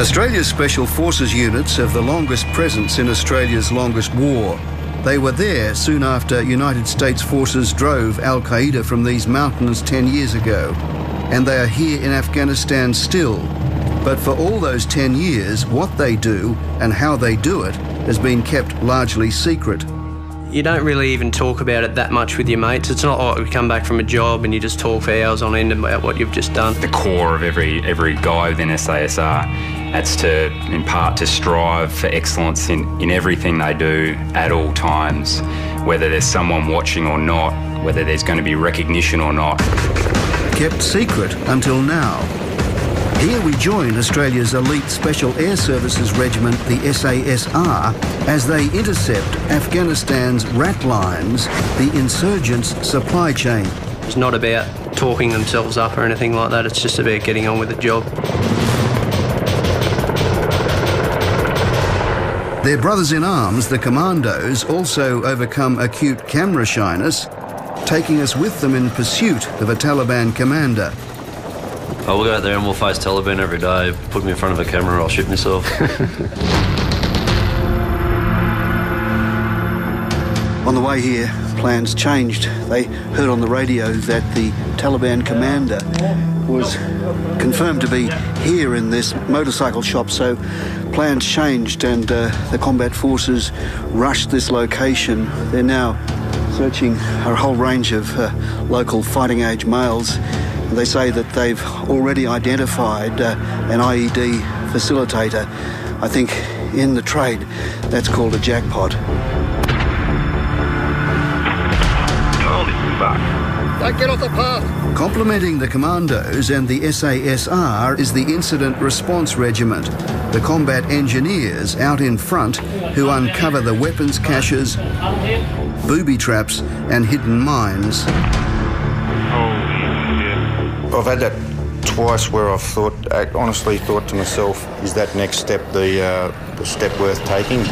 Australia's Special Forces units have the longest presence in Australia's longest war. They were there soon after United States forces drove Al-Qaeda from these mountains 10 years ago. And they are here in Afghanistan still. But for all those 10 years, what they do and how they do it has been kept largely secret. You don't really even talk about it that much with your mates. It's not like we come back from a job and you just talk for hours on end about what you've just done. The core of every guy within SASR, that's to, in part, to strive for excellence in everything they do at all times, whether there's someone watching or not, whether there's going to be recognition or not. Kept secret until now. Here we join Australia's elite Special Air Services Regiment, the SASR, as they intercept Afghanistan's rat lines, the insurgents' supply chain. It's not about talking themselves up or anything like that, it's just about getting on with the job. Their brothers in arms, the Commandos, also overcome acute camera shyness, taking us with them in pursuit of a Taliban commander. I will go out there and we'll face Taliban every day. Put me in front of a camera, I'll shoot myself. On the way here, plans changed. They heard on the radio that the Taliban commander was confirmed to be here in this motorcycle shop, so plans changed and the combat forces rushed this location. They're now searching a whole range of local fighting-age males. They say that they've already identified an IED facilitator. I think in the trade, that's called a jackpot. Holy fuck. Don't get off the path. Complementing the Commandos and the SASR is the Incident Response Regiment, the combat engineers out in front who uncover the weapons caches, booby traps and hidden mines. I've had that twice where I've honestly thought to myself, is that next step the step worth taking?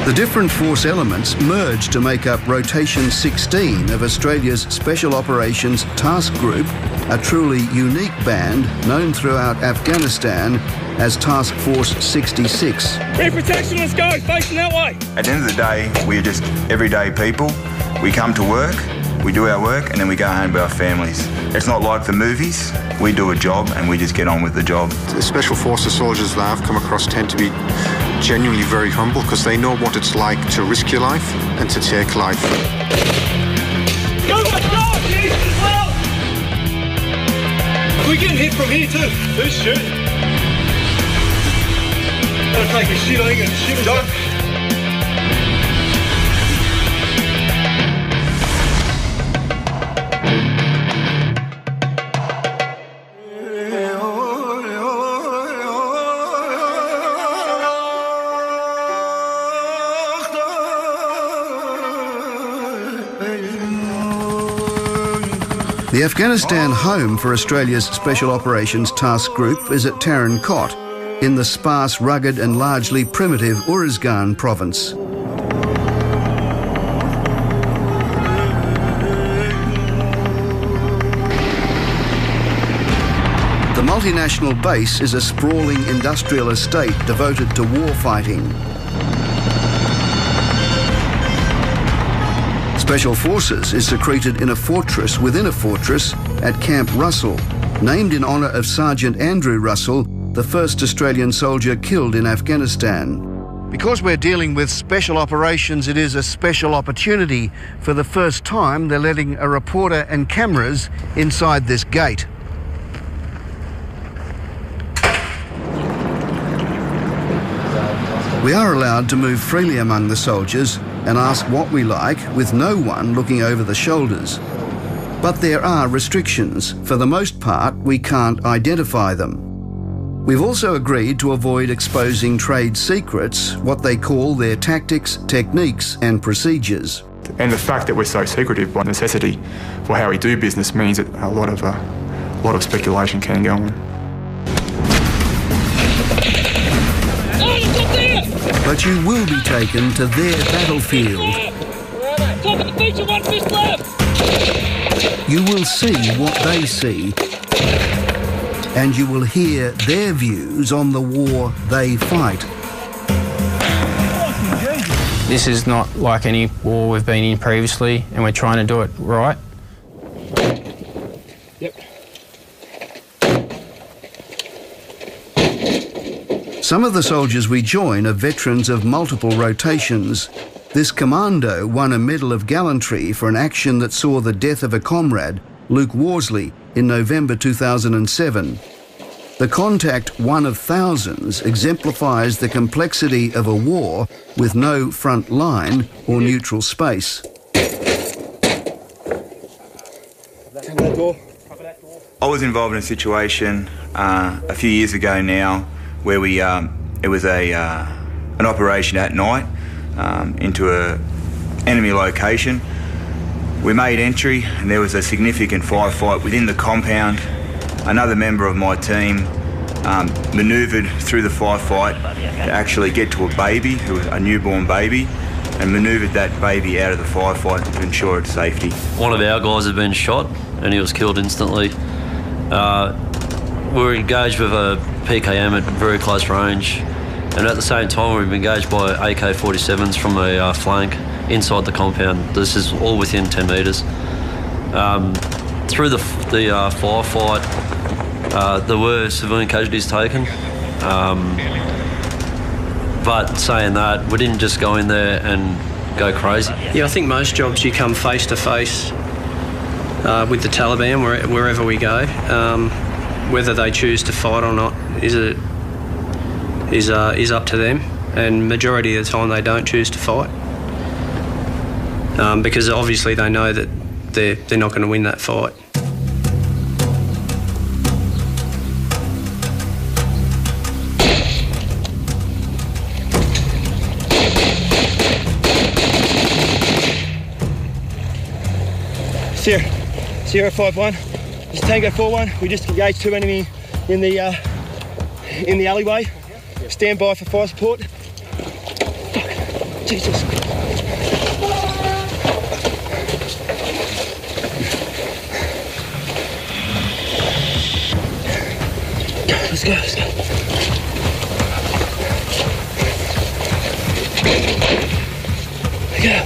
The different force elements merge to make up Rotation 16 of Australia's Special Operations Task Group, a truly unique band known throughout Afghanistan as Task Force 66. Rear protection, let's go, facing that way. At the end of the day, we're just everyday people. We come to work, we do our work, and then we go home to our families. It's not like the movies. We do a job and we just get on with the job. The Special Forces soldiers that I've come across tend to be genuinely very humble because they know what it's like to risk your life and to take life. Go, let's go, Jesus, well! We're getting hit from here too. Who's shooting? Gotta take a shit, I ain't gonna shit us. The Afghanistan home for Australia's Special Operations Task Group is at Tarin Kot in the sparse, rugged and largely primitive Uruzgan province. The multinational base is a sprawling industrial estate devoted to warfighting. Special Forces is secreted in a fortress within a fortress at Camp Russell, named in honour of Sergeant Andrew Russell, the first Australian soldier killed in Afghanistan. Because we're dealing with special operations, it is a special opportunity. For the first time, they're letting a reporter and cameras inside this gate. We are allowed to move freely among the soldiers and ask what we like with no one looking over the shoulders. But there are restrictions. For the most part, we can't identify them. We've also agreed to avoid exposing trade secrets, what they call their tactics, techniques and procedures. And the fact that we're so secretive by necessity for how we do business means that a lot of speculation can go on. But you will be taken to their battlefield. Top of the feature, 1 fist left. You will see what they see. and you will hear their views on the war they fight. This is not like any war we've been in previously, and we're trying to do it right. Yep. Some of the soldiers we join are veterans of multiple rotations. This commando won a Medal of Gallantry for an action that saw the death of a comrade, Luke Worsley, in November 2007. The contact, one of thousands, exemplifies the complexity of a war with no front line or neutral space. I was involved in a situation a few years ago now where it was an operation at night into a enemy location. We made entry and there was a significant firefight within the compound. Another member of my team manoeuvred through the firefight to actually get to a baby, who was a newborn baby, and manoeuvred that baby out of the firefight to ensure its safety. One of our guys had been shot and he was killed instantly. We were engaged with a PKM at very close range, and at the same time we were engaged by AK-47s from a flank inside the compound. This is all within 10 metres. Through the firefight, there were civilian casualties taken. But saying that, we didn't just go in there and go crazy. Yeah, I think most jobs you come face to face with the Taliban wherever we go. Whether they choose to fight or not is up to them, and majority of the time they don't choose to fight because obviously they know that they're not going to win that fight. Sierra 5-1, it's Tango 4-1. We just engaged two enemy in the alleyway. Stand by for fire support. Fuck. Jesus. Let's go. Yeah.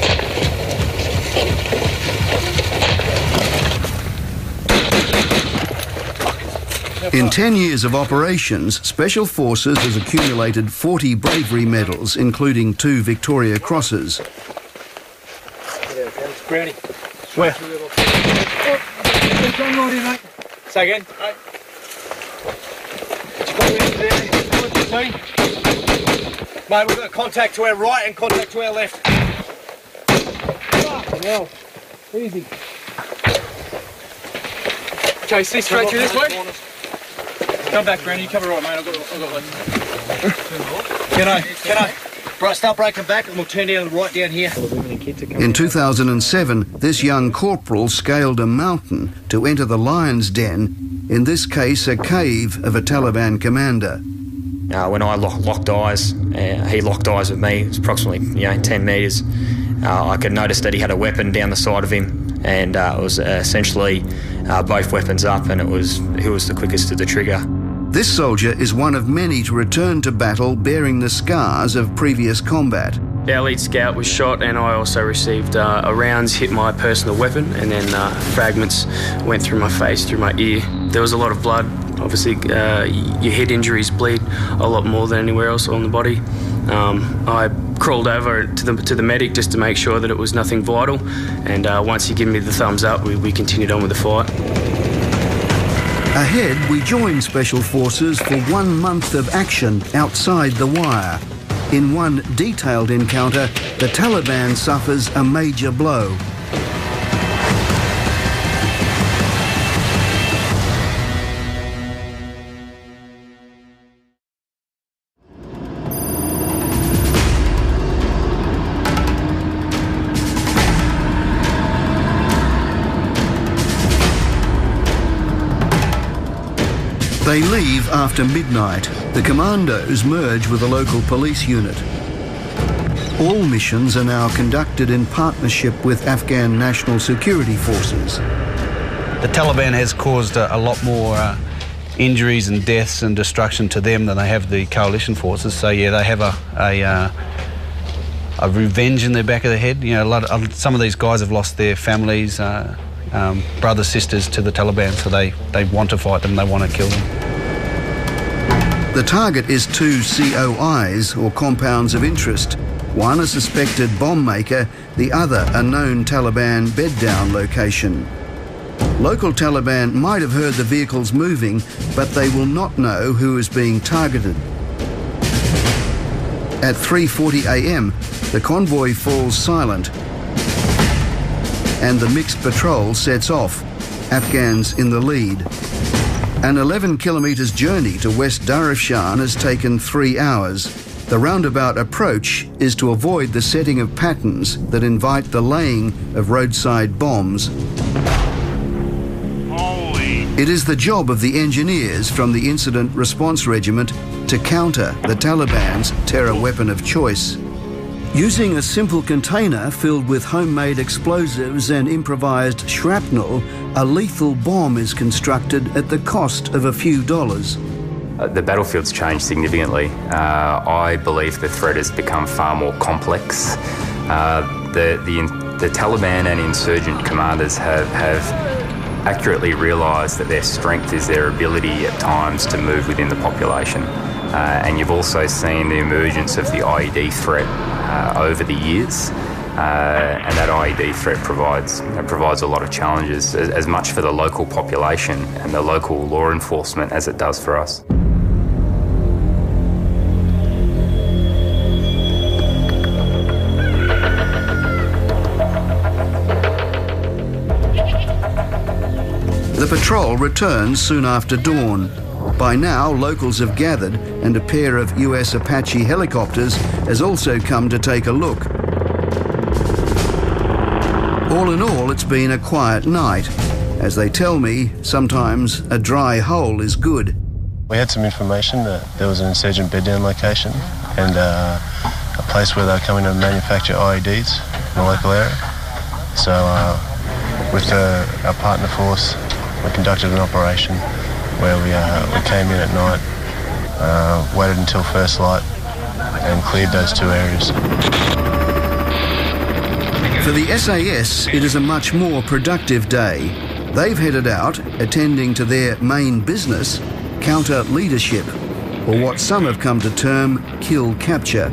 In 10 years of operations, Special Forces has accumulated 40 bravery medals, including 2 Victoria Crosses. Brownie. Where? Say again. Mate, we've got contact to our right and contact to our left. Fucking hell. Easy. Okay, see straight through this way. Come back, Brandon. You cover right, mate. I've got left. Can I? Right, start breaking back and we'll turn down right down here. In 2007, this young corporal scaled a mountain to enter the lion's den, in this case a cave of a Taliban commander. When I locked eyes, he locked eyes with me. It was approximately 10 metres. I could notice that he had a weapon down the side of him, and it was essentially both weapons up, and he was the quickest to the trigger. This soldier is one of many to return to battle bearing the scars of previous combat. Our lead scout was shot, and I also received rounds hit my personal weapon, and then fragments went through my face, through my ear. There was a lot of blood. Obviously, your head injuries bleed a lot more than anywhere else on the body. I crawled over to the medic just to make sure that it was nothing vital, and once he gave me the thumbs up, we continued on with the fight. Ahead, we join Special Forces for 1 month of action outside the wire. In one detailed encounter, the Taliban suffers a major blow. They leave after midnight. The commandos merge with a local police unit. All missions are now conducted in partnership with Afghan National Security Forces. The Taliban has caused a lot more injuries and deaths and destruction to them than they have the coalition forces. So yeah, they have a revenge in the back of the head. You know, some of these guys have lost their families, brothers, sisters to the Taliban, so they want to fight them, they want to kill them. The target is 2 COIs, or compounds of interest. One a suspected bomb maker, the other a known Taliban bed-down location. Local Taliban might have heard the vehicles moving, but they will not know who is being targeted. At 3:40 a.m, the convoy falls silent and the mixed patrol sets off, Afghans in the lead. An 11 kilometres journey to West Darafshan has taken 3 hours. The roundabout approach is to avoid the setting of patterns that invite the laying of roadside bombs. It is the job of the engineers from the Incident Response Regiment to counter the Taliban's terror weapon of choice. Using a simple container filled with homemade explosives and improvised shrapnel, a lethal bomb is constructed at the cost of a few dollars. The battlefield's changed significantly. I believe the threat has become far more complex. The Taliban and insurgent commanders have accurately realised that their strength is their ability at times to move within the population. And you've also seen the emergence of the IED threat over the years. And that IED threat provides a lot of challenges, as much for the local population and the local law enforcement as it does for us. The patrol returns soon after dawn. By now, locals have gathered and a pair of US Apache helicopters has also come to take a look. All in all, it's been a quiet night. As they tell me, sometimes a dry hole is good. We had some information that there was an insurgent bed-down location and a place where they're coming to manufacture IEDs in the local area. So with our partner force, we conducted an operation where we came in at night, waited until first light and cleared those 2 areas. For the SAS, it is a much more productive day. They've headed out, attending to their main business, counter-leadership, or what some have come to term kill-capture.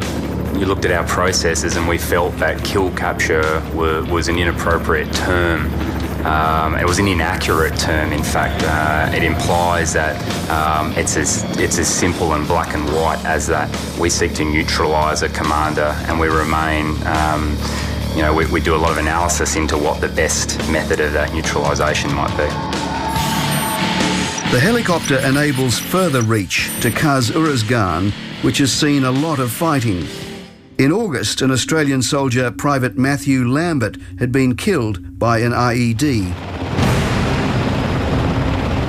You looked at our processes and we felt that kill-capture was an inappropriate term. It was an inaccurate term, in fact. It implies that it's as simple and black and white as that. We seek to neutralise a commander and we remain, we do a lot of analysis into what the best method of that neutralisation might be. The helicopter enables further reach to Khaz-Uruzgan, which has seen a lot of fighting. In August, an Australian soldier, Private Matthew Lambert, had been killed by an IED.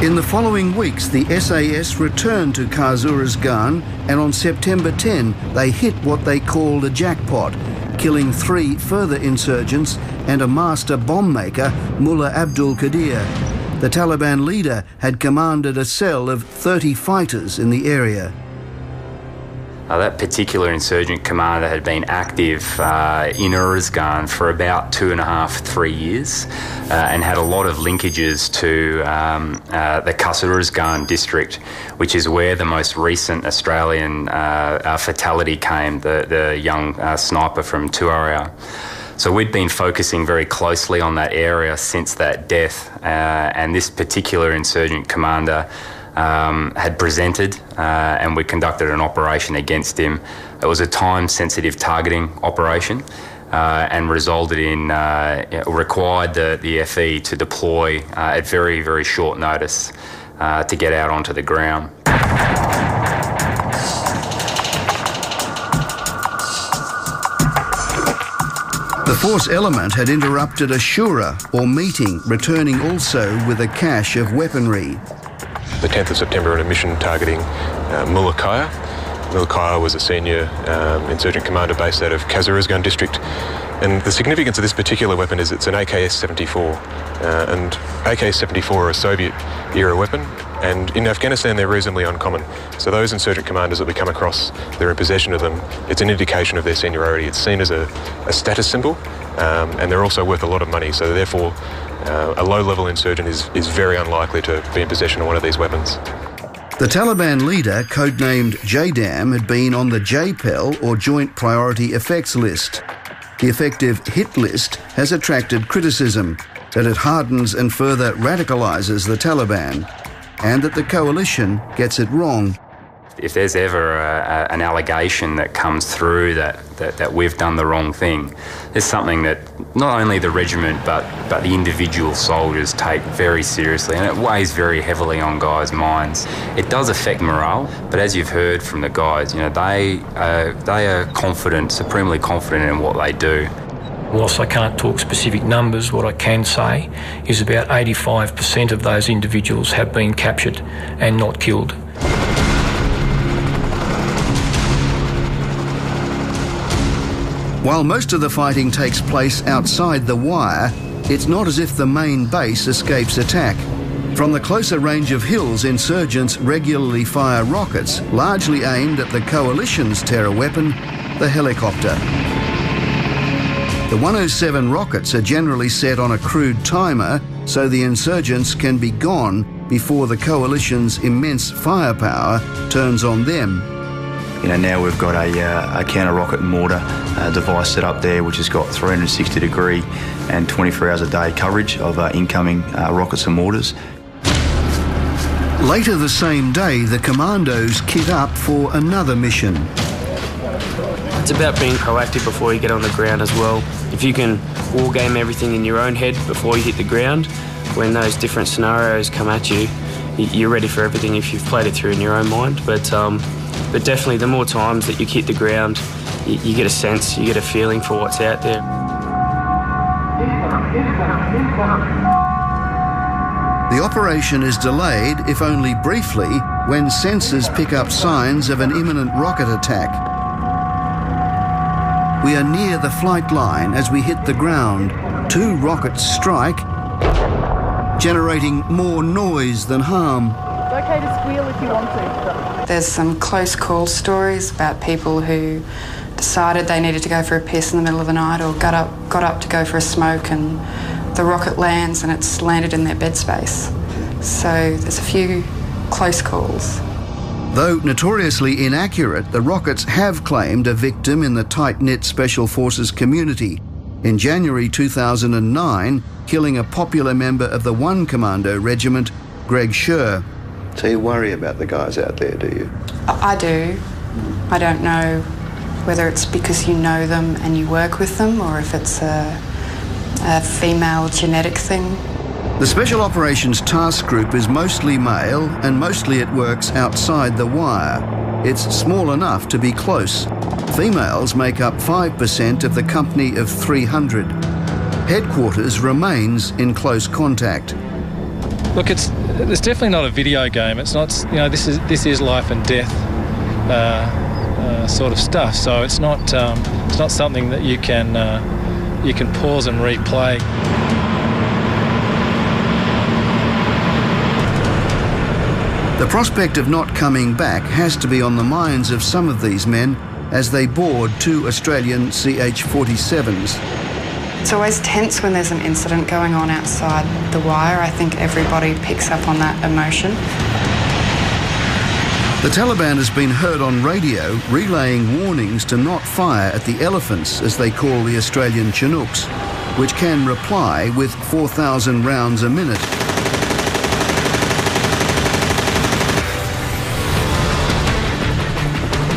In the following weeks, the SAS returned to Khaz-Uruzgan, and on September 10, they hit what they called a jackpot, killing 3 further insurgents and a master bomb maker, Mullah Abdul Qadir. The Taliban leader had commanded a cell of 30 fighters in the area. That particular insurgent commander had been active in Uruzgan for about 2.5–3 years and had a lot of linkages to the Khaz-Uruzgan district, which is where the most recent Australian fatality came, the young sniper from Tuaria. So we'd been focusing very closely on that area since that death, and this particular insurgent commander had presented and we conducted an operation against him. It was a time-sensitive targeting operation and resulted in, required the FE to deploy at very, very short notice to get out onto the ground. The force element had interrupted a shura, or meeting, returning also with a cache of weaponry. The 10th of September, in a mission targeting Mullah Kaya, Milkaya was a senior insurgent commander based out of Kazarizgan district. And the significance of this particular weapon is it's an AKS-74. And AKS-74 are a Soviet-era weapon, and in Afghanistan they're reasonably uncommon. So those insurgent commanders that we come across, they're in possession of them, it's an indication of their seniority. It's seen as a status symbol, and they're also worth a lot of money. So therefore, a low-level insurgent is very unlikely to be in possession of one of these weapons. The Taliban leader, codenamed JDAM, had been on the JPEL, or Joint Priority Effects List. The effective hit list has attracted criticism that it hardens and further radicalises the Taliban, and that the coalition gets it wrong. If there's ever an allegation that comes through that we've done the wrong thing, it's something that not only the regiment but the individual soldiers take very seriously, and it weighs very heavily on guys' minds. It does affect morale, but as you've heard from the guys, you know, they are confident, supremely confident in what they do. Whilst I can't talk specific numbers, what I can say is about 85% of those individuals have been captured and not killed. While most of the fighting takes place outside the wire, it's not as if the main base escapes attack. From the closer range of hills, insurgents regularly fire rockets, largely aimed at the coalition's terror weapon, the helicopter. The 107 rockets are generally set on a crude timer, so the insurgents can be gone before the coalition's immense firepower turns on them. You know, now we've got a counter-rocket mortar device set up there, which has got 360-degree and 24 hours a day coverage of incoming rockets and mortars. Later the same day, the commandos kit up for another mission. It's about being proactive before you get on the ground as well. If you can wargame everything in your own head before you hit the ground, when those different scenarios come at you, you're ready for everything if you've played it through in your own mind. But definitely the more times that you hit the ground, you get a sense, you get a feeling for what's out there. The operation is delayed, if only briefly, when sensors pick up signs of an imminent rocket attack. We are near the flight line as we hit the ground. 2 rockets strike, generating more noise than harm. It's okay to squeal if you want to. There's some close call stories about people who decided they needed to go for a piss in the middle of the night, or got up to go for a smoke, and the rocket lands and it's landed in their bed space. So there's a few close calls. Though notoriously inaccurate, the rockets have claimed a victim in the tight-knit Special Forces community. In January 2009, killing a popular member of the 1 Commando Regiment, Greg Scher. So you worry about the guys out there, do you? I do. I don't know whether it's because you know them and you work with them, or if it's a female genetic thing. The Special Operations Task Group is mostly male, and mostly it works outside the wire. It's small enough to be close. Females make up 5% of the company of 300. Headquarters remains in close contact. Look, it's definitely not a video game. It's not, you know, this is life and death sort of stuff. So it's not something that you can pause and replay. The prospect of not coming back has to be on the minds of some of these men as they board 2 Australian CH-47s. It's always tense when there's an incident going on outside the wire. I think everybody picks up on that emotion. The Taliban has been heard on radio relaying warnings to not fire at the elephants, as they call the Australian Chinooks, which can reply with 4,000 rounds a minute.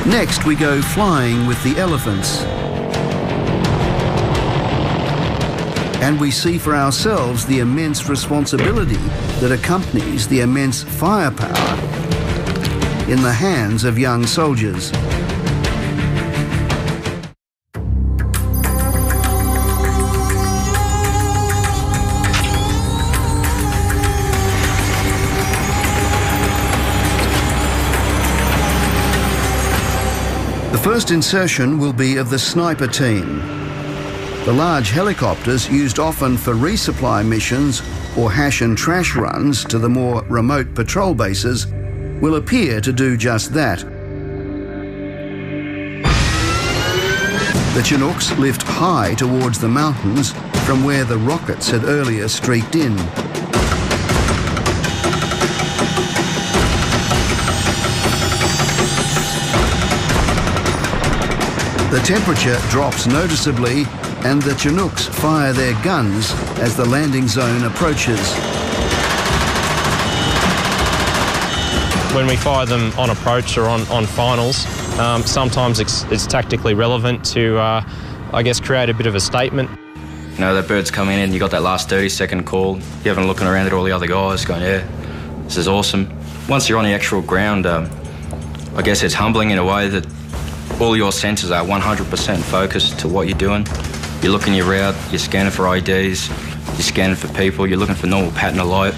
Next, we go flying with the elephants. And we see for ourselves the immense responsibility that accompanies the immense firepower in the hands of young soldiers. The first insertion will be of the sniper team. The large helicopters, used often for resupply missions or hash and trash runs to the more remote patrol bases, will appear to do just that. The Chinooks lift high towards the mountains from where the rockets had earlier streaked in. The temperature drops noticeably and the Chinooks fire their guns as the landing zone approaches. When we fire them on approach or on finals, sometimes it's tactically relevant to, I guess, create a bit of a statement. You know, that bird's coming in, you got that last 30-second call, you're having looking around at all the other guys going, yeah, this is awesome. Once you're on the actual ground, I guess it's humbling in a way that all your senses are 100% focused to what you're doing. You're looking your route, you're scanning for IDs, you're scanning for people, you're looking for normal pattern of light.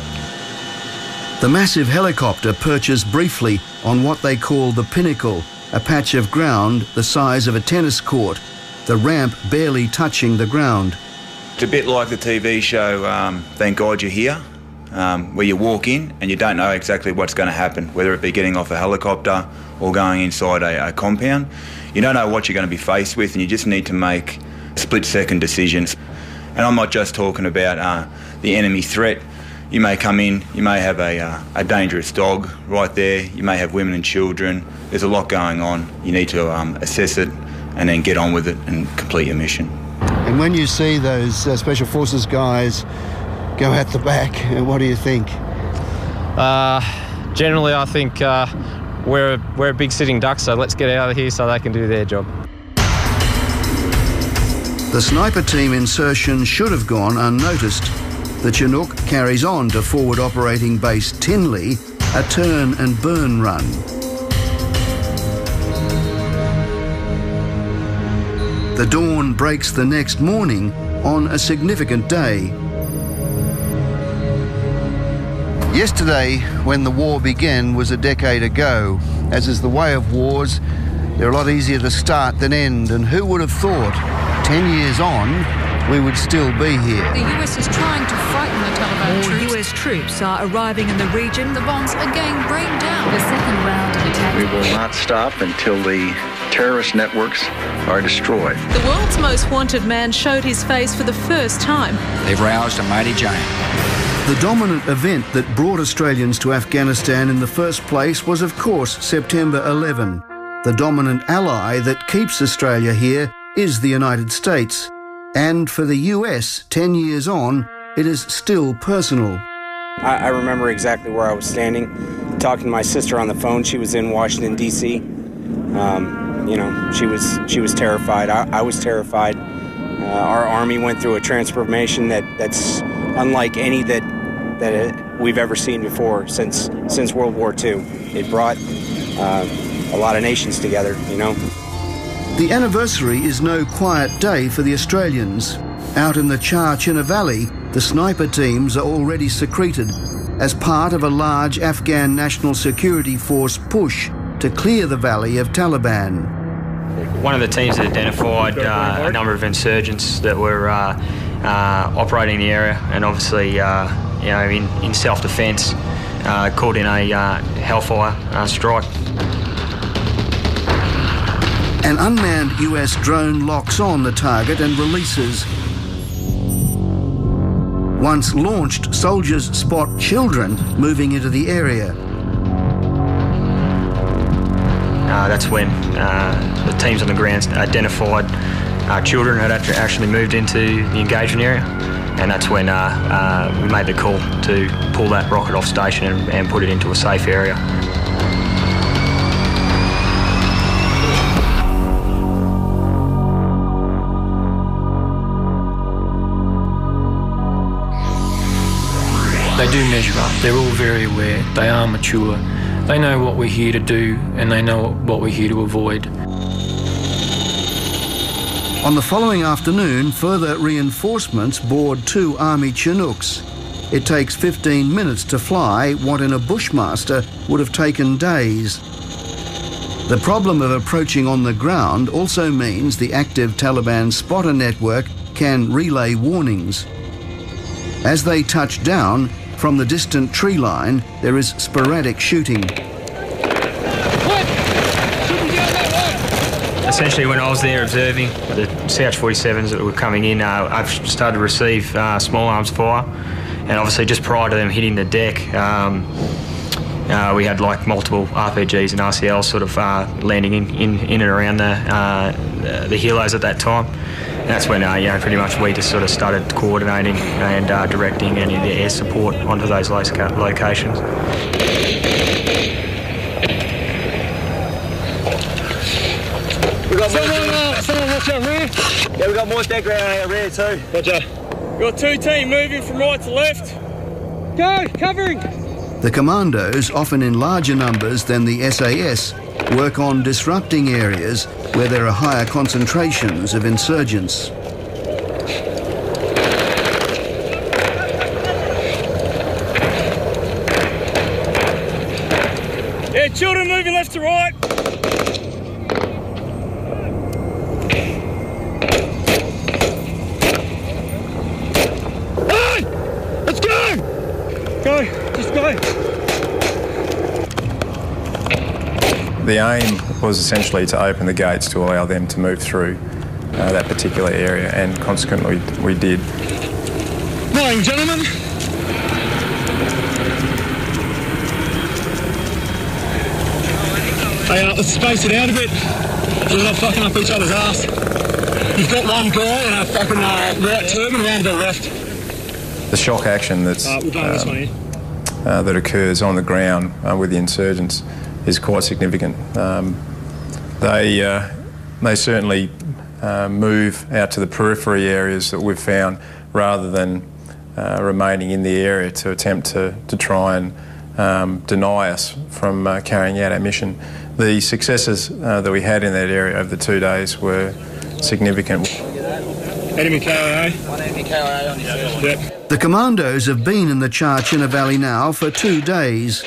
The massive helicopter perches briefly on what they call the pinnacle, a patch of ground the size of a tennis court, the ramp barely touching the ground. It's a bit like the TV show Thank God You're Here, where you walk in and you don't know exactly what's going to happen, whether it be getting off a helicopter or going inside a compound. You don't know what you're going to be faced with, and you just need to make split-second decisions. And I'm not just talking about the enemy threat. You may come in, you may have a dangerous dog right there, you may have women and children. There's a lot going on. You need to assess it and then get on with it and complete your mission. And when you see those Special Forces guys go at the back, what do you think? Generally, I think we're a big sitting duck, so let's get out of here so they can do their job. The sniper team insertion should have gone unnoticed. The Chinook carries on to forward operating base Tinley, a turn and burn run. The dawn breaks the next morning on a significant day. Yesterday, when the war began, was a decade ago. As is the way of wars, they're a lot easier to start than end, and who would have thought, 10 years on, we would still be here. The US is trying to frighten the Taliban troops. More US troops are arriving in the region. The bombs again rain down. The second round of attacks. We will not stop until the terrorist networks are destroyed. The world's most wanted man showed his face for the first time. They've roused a mighty giant. The dominant event that brought Australians to Afghanistan in the first place was, of course, September 11. The dominant ally that keeps Australia here is the United States. And for the US, 10 years on, it is still personal. I remember exactly where I was standing, talking to my sister on the phone. She was in Washington, D.C. You know, she was terrified. I was terrified. Our Army went through a transformation that's unlike any that we've ever seen before since World War II. It brought a lot of nations together, you know. The anniversary is no quiet day for the Australians. Out in the Char-China Valley, the sniper teams are already secreted as part of a large Afghan National Security Force push to clear the valley of Taliban. One of the teams had identified a number of insurgents that were operating in the area, and obviously, you know, in self-defence, called in a Hellfire strike. An unmanned US drone locks on the target and releases. Once launched, soldiers spot children moving into the area. That's when the teams on the ground identified children had actually moved into the engagement area, and that's when we made the call to pull that rocket off station and put it into a safe area. They do measure up. They're all very aware. They are mature. They know what we're here to do, and they know what we're here to avoid. On the following afternoon, further reinforcements board 2 Army Chinooks. It takes 15 minutes to fly what in a Bushmaster would have taken days. The problem of approaching on the ground also means the active Taliban spotter network can relay warnings. As they touch down, from the distant tree line, there is sporadic shooting. Essentially, when I was there observing the CH-47s that were coming in, I've started to receive small arms fire, and obviously just prior to them hitting the deck, we had like multiple RPGs and RCLs sort of landing in and around the helos at that time. And that's when pretty much we just sort of started coordinating and directing any of the air support onto those locations. We got someone watch our rear. Yeah, we got more deck around our rear too. Roger. We got two teams moving from right to left. Go, covering. The commandos, often in larger numbers than the SAS, work on disrupting areas where there are higher concentrations of insurgents. Yeah, children moving left to right. Hey! Let's go! Go, just go. The aim was essentially to open the gates to allow them to move through that particular area, and consequently we did. Morning, gentlemen. Hey, let's space it out a bit so we're not fucking up each other's ass. You've got one guy and a fucking right turban around to the left. The shock action that's, that occurs on the ground with the insurgents is quite significant. They certainly move out to the periphery areas that we've found rather than remaining in the area to attempt to try and deny us from carrying out our mission. The successes that we had in that area over the 2 days were significant. Enemy KIA. One enemy KIA on your surface. Yep. The commandos have been in the Char-China Valley now for 2 days.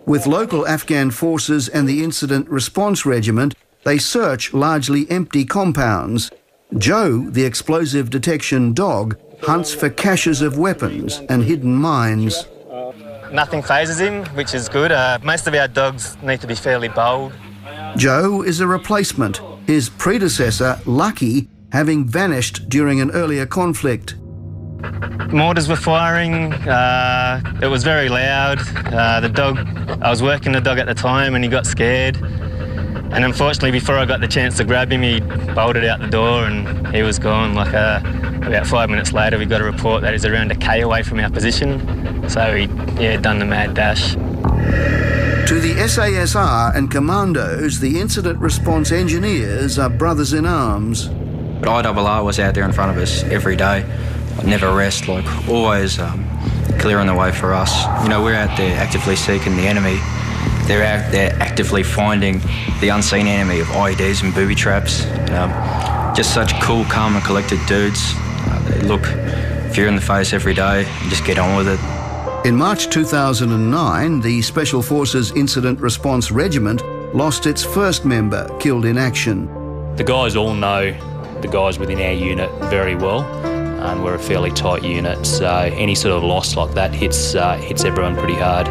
With local Afghan forces and the Incident Response Regiment, they search largely empty compounds. Joe, the explosive detection dog, hunts for caches of weapons and hidden mines. Nothing phases him, which is good. Most of our dogs need to be fairly bold. Joe is a replacement, his predecessor, Lucky, having vanished during an earlier conflict. Mortars were firing, it was very loud. I was working the dog at the time and he got scared. And unfortunately, before I got the chance to grab him, he bolted out the door and he was gone. Like about 5 minutes later, we got a report that he's around a K away from our position. So he, done the mad dash. To the SASR and commandos, the incident response engineers are brothers in arms. IRR was out there in front of us every day. Never rest, always clearing the way for us. We're out there actively seeking the enemy. They're out there actively finding the unseen enemy of IEDs and booby traps. Just such cool, calm and collected dudes. They look fear in the face every day and just get on with it. In March 2009, the Special Forces Incident Response Regiment lost its first member killed in action. The guys all know the guys within our unit very well, and we're a fairly tight unit, so any sort of loss like that hits everyone pretty hard.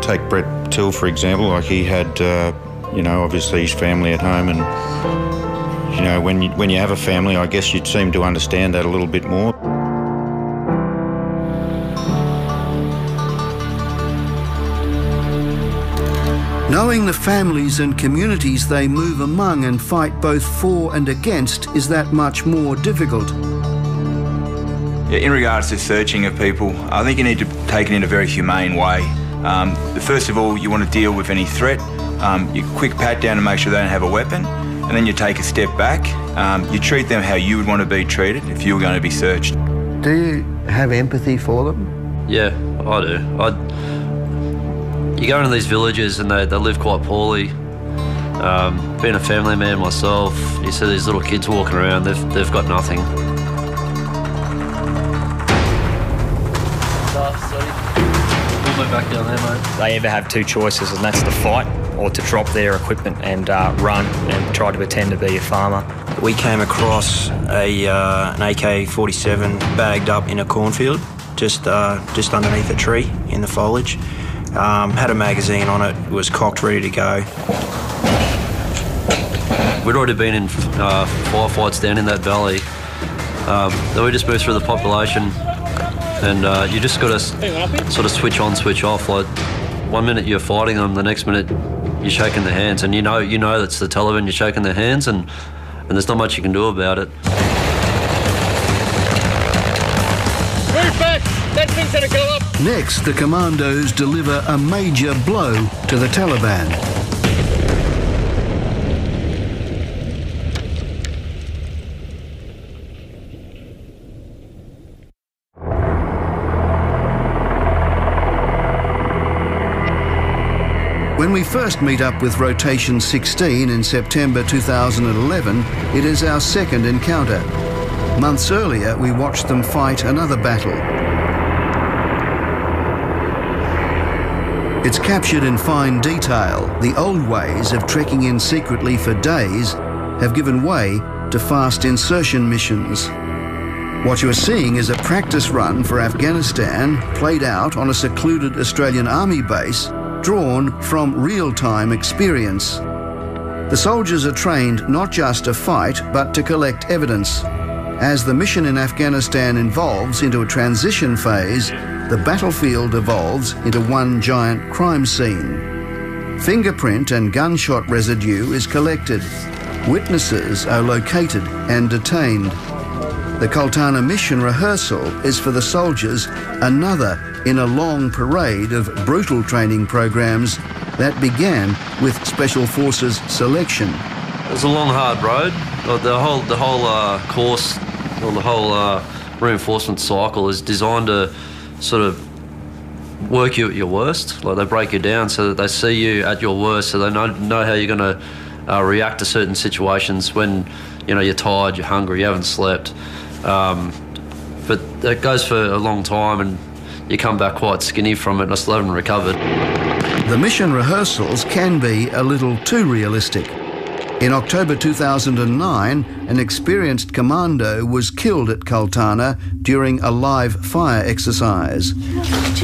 Take Brett Till, for example. He had, obviously his family at home, and when you have a family, I guess you'd seem to understand that a little bit more. Knowing the families and communities they move among and fight both for and against is that much more difficult. In regards to searching of people, I think you need to take it in a very humane way. First of all, you want to deal with any threat. You quick pat down to make sure they don't have a weapon, and then you take a step back. You treat them how you would want to be treated if you were going to be searched. Do you have empathy for them? Yeah, I do. You go into these villages and they live quite poorly. Being a family man myself, you see these little kids walking around, they've got nothing. We're back down there, mate. They either have two choices, and that's to fight or to drop their equipment and run and try to pretend to be a farmer. We came across an AK-47 bagged up in a cornfield, just underneath a tree in the foliage. Had a magazine on it, was cocked, ready to go. We'd already been in firefights down in that valley. Then we just moved through the population, and you just got to sort of switch on, switch off. Like 1 minute you're fighting them, the next minute you're shaking their hands, and you know that's the Taliban. You're shaking their hands, and there's not much you can do about it. Move back! That thing's gonna go up! Next, the commandos deliver a major blow to the Taliban. When we first meet up with Rotation 16 in September 2011, it is our second encounter. Months earlier, we watched them fight another battle. It's captured in fine detail. The old ways of trekking in secretly for days have given way to fast insertion missions. What you're seeing is a practice run for Afghanistan played out on a secluded Australian Army base, drawn from real-time experience. The soldiers are trained not just to fight, but to collect evidence. As the mission in Afghanistan evolves into a transition phase, the battlefield evolves into one giant crime scene. Fingerprint and gunshot residue is collected. Witnesses are located and detained. The Kultana mission rehearsal is for the soldiers another in a long parade of brutal training programs that began with Special Forces selection. It was a long, hard road. The whole course, or the whole reinforcement cycle is designed to sort of work you at your worst. Like they break you down so that they see you at your worst, so they know how you're going to react to certain situations when you're tired, you're hungry, you haven't slept. But it goes for a long time, and you come back quite skinny from it, and I still haven't recovered. The mission rehearsals can be a little too realistic. In October 2009, an experienced commando was killed at Kultana during a live fire exercise.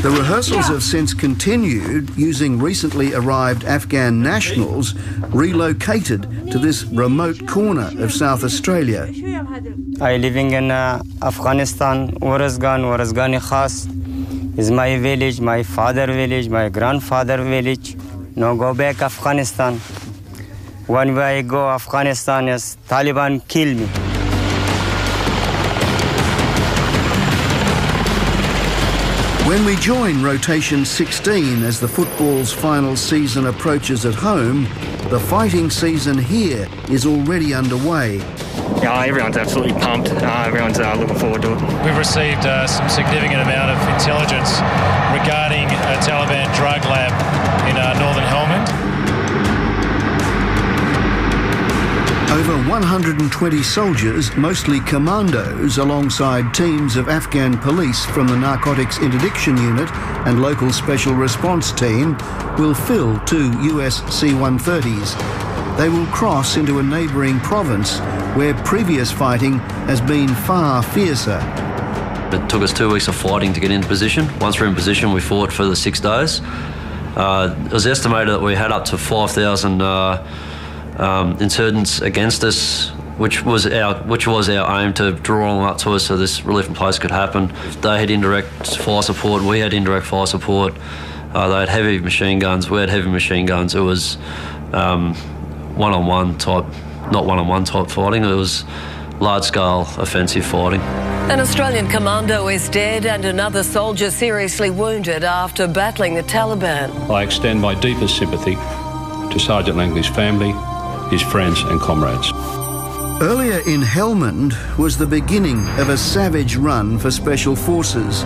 The rehearsals have since continued using recently arrived Afghan nationals relocated to this remote corner of South Australia. I living in Afghanistan, Warazgan Khas is my village, my father village, my grandfather village. Now go back Afghanistan. When I go Afghanistan, yes, Taliban kill me. When we join Rotation 16 as the football's final season approaches at home, the fighting season here is already underway. Yeah, everyone's absolutely pumped. Everyone's looking forward to it. We've received some significant amount of intelligence regarding a Taliban drug lab in northern Helmand. Over 120 soldiers, mostly commandos, alongside teams of Afghan police from the Narcotics Interdiction Unit and local Special Response Team, will fill 2 US C-130s. They will cross into a neighbouring province where previous fighting has been far fiercer. It took us 2 weeks of fighting to get into position. Once we're in position, we fought for the 6 days. It was estimated that we had up to 5,000 insurgents against us, which was our aim, to draw them up to us so this relief in place could happen. They had indirect fire support, we had indirect fire support. They had heavy machine guns, we had heavy machine guns. It was one-on-one type, not one-on-one type fighting. It was large-scale offensive fighting. An Australian commando is dead and another soldier seriously wounded after battling the Taliban. I extend my deepest sympathy to Sergeant Langley's family, his friends and comrades. Earlier in Helmand was the beginning of a savage run for Special Forces.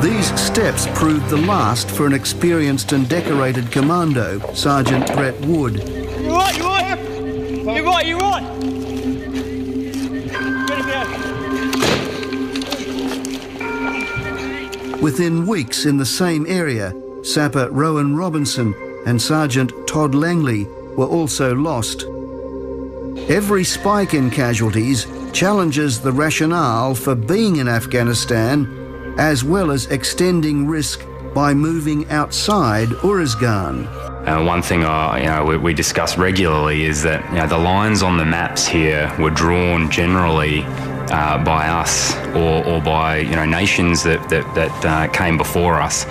These steps proved the last for an experienced and decorated commando, Sergeant Brett Wood. You're right, you're right. You're right, you're right. Get him down. Within weeks in the same area, Sapper Rowan Robinson and Sergeant Todd Langley were also lost. Every spike in casualties challenges the rationale for being in Afghanistan, as well as extending risk by moving outside Uruzgan. One thing we discuss regularly is that the lines on the maps here were drawn generally by us or by nations that came before us.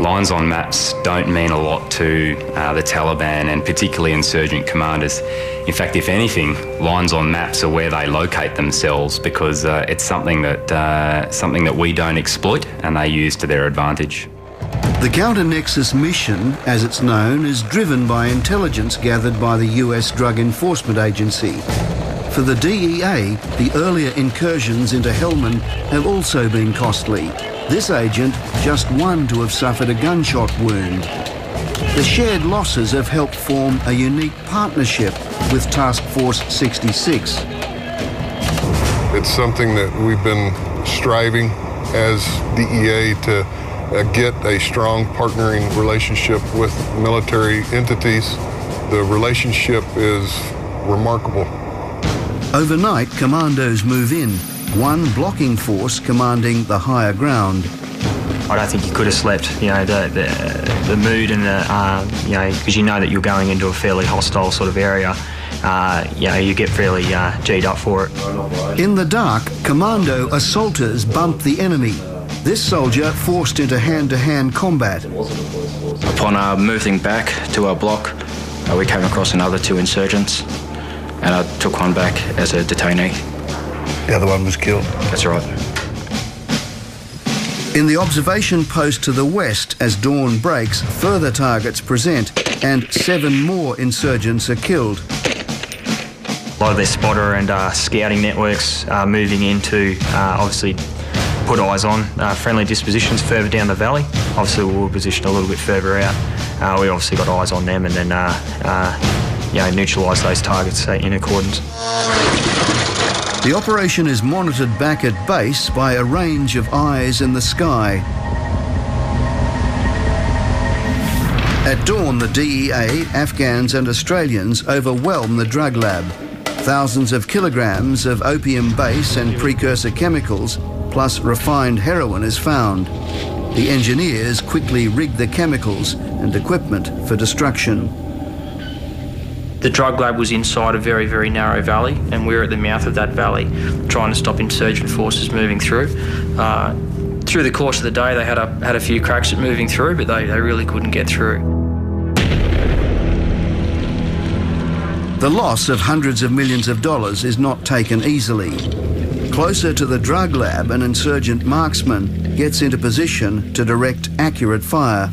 Lines on maps don't mean a lot to the Taliban and particularly insurgent commanders. In fact, if anything, lines on maps are where they locate themselves because it's something that we don't exploit and they use to their advantage. The Counter-Nexus mission, as it's known, is driven by intelligence gathered by the US Drug Enforcement Agency. For the DEA, the earlier incursions into Helmand have also been costly. This agent, just one to have suffered a gunshot wound. The shared losses have helped form a unique partnership with Task Force 66. It's something that we've been striving as DEA to get a strong partnering relationship with military entities. The relationship is remarkable. Overnight, commandos move in, one blocking force commanding the higher ground. I don't think you could have slept, the mood and because you know that you're going into a fairly hostile sort of area. You get fairly G'd up for it. In the dark, commando assaulters bump the enemy. This soldier forced into hand-to-hand combat. Upon moving back to our block, we came across another two insurgents, and I took one back as a detainee. The other one was killed? That's right. In the observation post to the west, as dawn breaks, further targets present, and 7 more insurgents are killed. A lot of their spotter and scouting networks are moving into, obviously, put eyes on friendly dispositions further down the valley. Obviously, we'll position a little bit further out. We obviously got eyes on them and then, neutralise those targets in accordance. The operation is monitored back at base by a range of eyes in the sky. At dawn, the DEA, Afghans and Australians overwhelm the drug lab. Thousands of kilograms of opium base and precursor chemicals, plus refined heroin, is found. The engineers quickly rig the chemicals and equipment for destruction. The drug lab was inside a very, very narrow valley, and we were at the mouth of that valley trying to stop insurgent forces moving through. Through the course of the day, they had a few cracks at moving through, but they really couldn't get through. The loss of hundreds of millions of dollars is not taken easily. Closer to the drug lab, an insurgent marksman gets into position to direct accurate fire.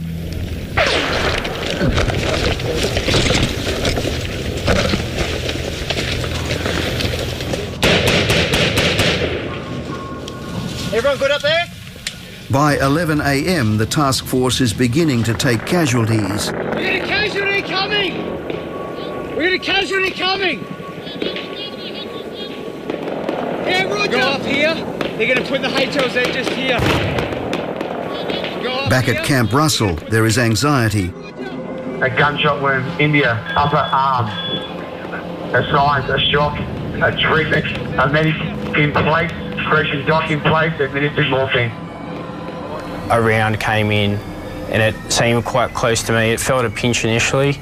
Everyone good up there? By 11 a.m, the task force is beginning to take casualties. We got a casualty coming! We got a casualty coming! Yeah, Roger! Go up here. They're going to put the HLZ just here. Back at Camp Russell, there is anxiety. A gunshot wound in your upper arm. A signs, a shock, a treatment, a medic in place, correction doc in place, administered morphine. A round came in and it seemed quite close to me. It felt a pinch initially.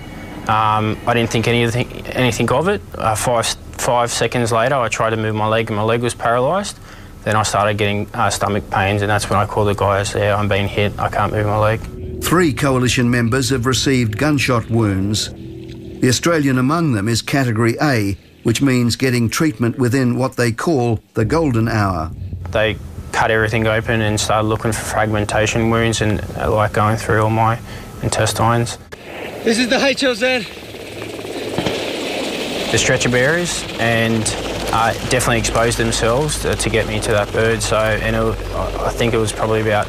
I didn't think anything of it. 5 seconds later, I tried to move my leg and my leg was paralysed. Then I started getting stomach pains, and that's when I called the guys there. I'm being hit, I can't move my leg. 3 coalition members have received gunshot wounds. The Australian among them is Category A, which means getting treatment within what they call the golden hour. They cut everything open and started looking for fragmentation wounds and like going through all my intestines. This is the HLZ. The stretcher bearers and definitely exposed themselves to get me to that bird. So, I think it was probably about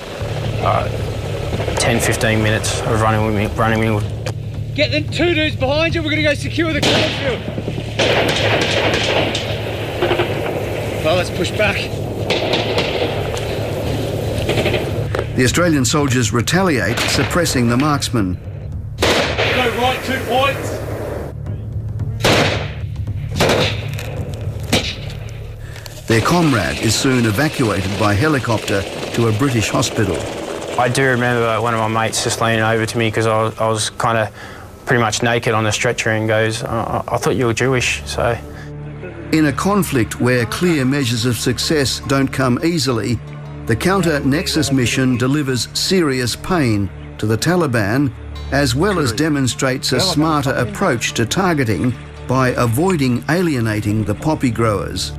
10-15 minutes of running with me. Get the 2 dudes behind you. We're going to go secure the cornfield. Well, let's push back. The Australian soldiers retaliate, suppressing the marksman. Go right, 2 points. Their comrade is soon evacuated by helicopter to a British hospital. I do remember one of my mates just leaning over to me because I was kind of pretty much naked on the stretcher and goes, I thought you were Jewish, so... In a conflict where clear measures of success don't come easily, the Counter-Nexus mission delivers serious pain to the Taliban, as well as demonstrates a smarter approach to targeting by avoiding alienating the poppy growers.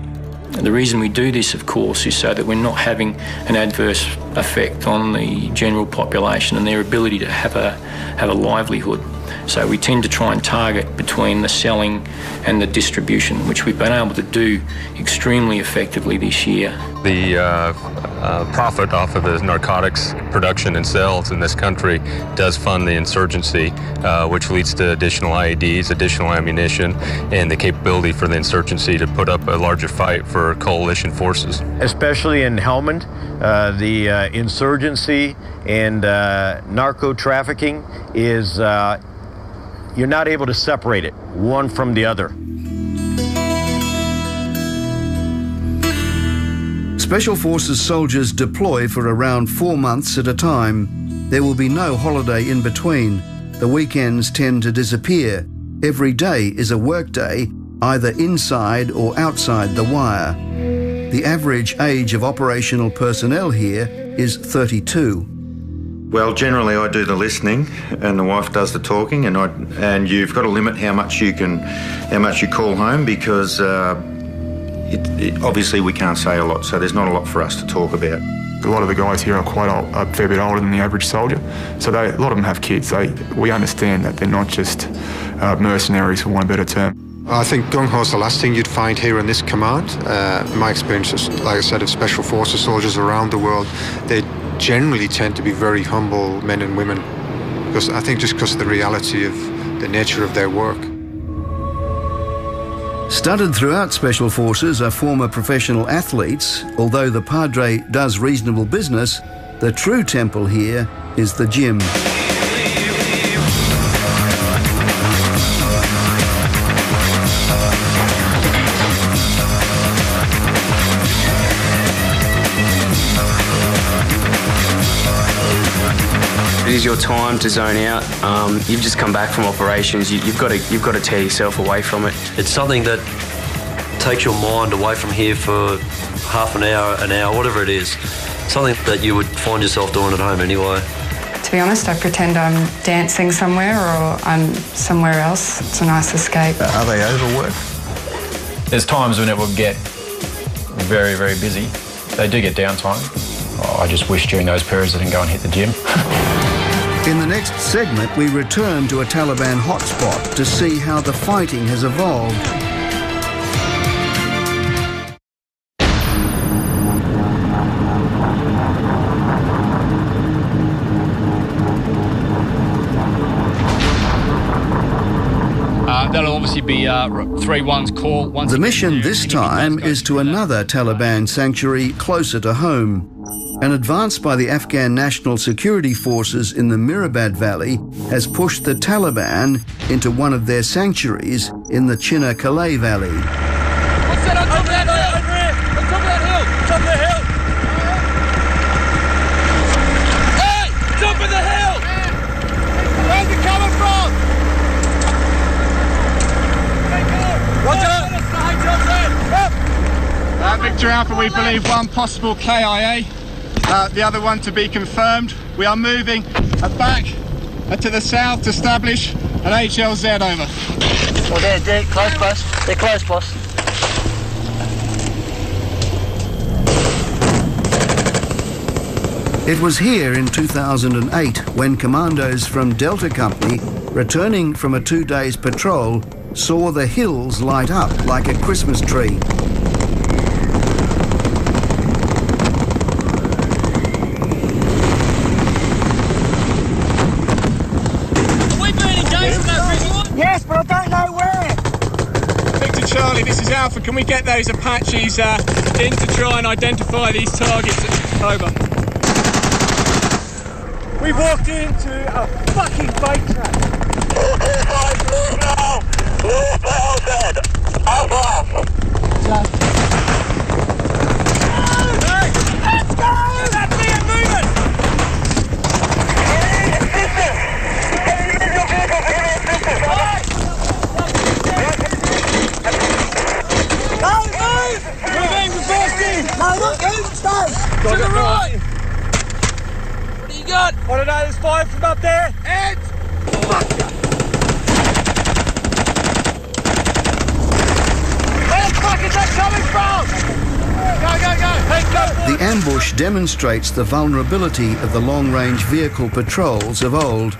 The reason we do this, of course, is so that we're not having an adverse effect on the general population and their ability to have a livelihood. So we tend to try and target between the selling and the distribution, which we've been able to do extremely effectively this year. The profit off of the narcotics production and sales in this country does fund the insurgency, which leads to additional IEDs, additional ammunition, and the capability for the insurgency to put up a larger fight for coalition forces. Especially in Helmand, the insurgency and narco-trafficking is, you're not able to separate it one from the other. Special Forces soldiers deploy for around 4 months at a time. There will be no holiday in between. The weekends tend to disappear. Every day is a work day, either inside or outside the wire. The average age of operational personnel here is 32. Well, generally I do the listening and the wife does the talking, and you've got to limit how much you call home because obviously we can't say a lot, so there's not a lot for us to talk about. A lot of the guys here are quite old, a fair bit older than the average soldier, so a lot of them have kids. We understand that they're not just mercenaries, for want of a better term. I think gung-ho is the last thing you'd find here in this command. My experience, like I said, of Special Forces soldiers around the world, they generally tend to be very humble men and women, because I think just because of the reality of the nature of their work. Studded throughout Special Forces are former professional athletes. Although the Padre does reasonable business, the true temple here is the gym. It is your time to zone out. You've just come back from operations. You've got to tear yourself away from it. It's something that takes your mind away from here for half an hour, whatever it is. Something that you would find yourself doing at home anyway. To be honest, I pretend I'm dancing somewhere or I'm somewhere else. It's a nice escape. Are they overworked? There's times when it will get very, very busy. They do get downtime. I just wish during those periods I didn't go and hit the gym. In the next segment, we return to a Taliban hotspot to see how the fighting has evolved. That'll obviously be 3-1's call. The mission this time is to another Taliban sanctuary closer to home. An advance by the Afghan National Security Forces in the Mirabad Valley has pushed the Taliban into one of their sanctuaries in the Chinna Kalay Valley. What's that on top of that hill? Over here! On top of that hill! Top of the hill! Hey! Top of the hill! Where's it coming from? Roger! Victor Alpha, we believe one possible KIA. The other one to be confirmed. We are moving back to the south to establish an HLZ over. Well, they're close, boss. They're close, boss. It was here in 2008 when commandos from Delta Company, returning from a 2 days patrol, saw the hills light up like a Christmas tree. Yes, but I don't know where. Victor Charlie, this is Alpha. Can we get those Apaches in to try and identify these targets? Over. We walked into a fucking bait trap. Move now! Move outside! Up off! Hey! Let's go! That's me and moving! Assistance! Individual vehicles for any assistance! No, move! Moving, reversing! No, look, stay! To the right! What do you got? I don't know, there's fire from up there. Heads! Fuck you! Where the fuck is that coming from? Go, go, go! Hey, go! The ambush demonstrates the vulnerability of the long-range vehicle patrols of old.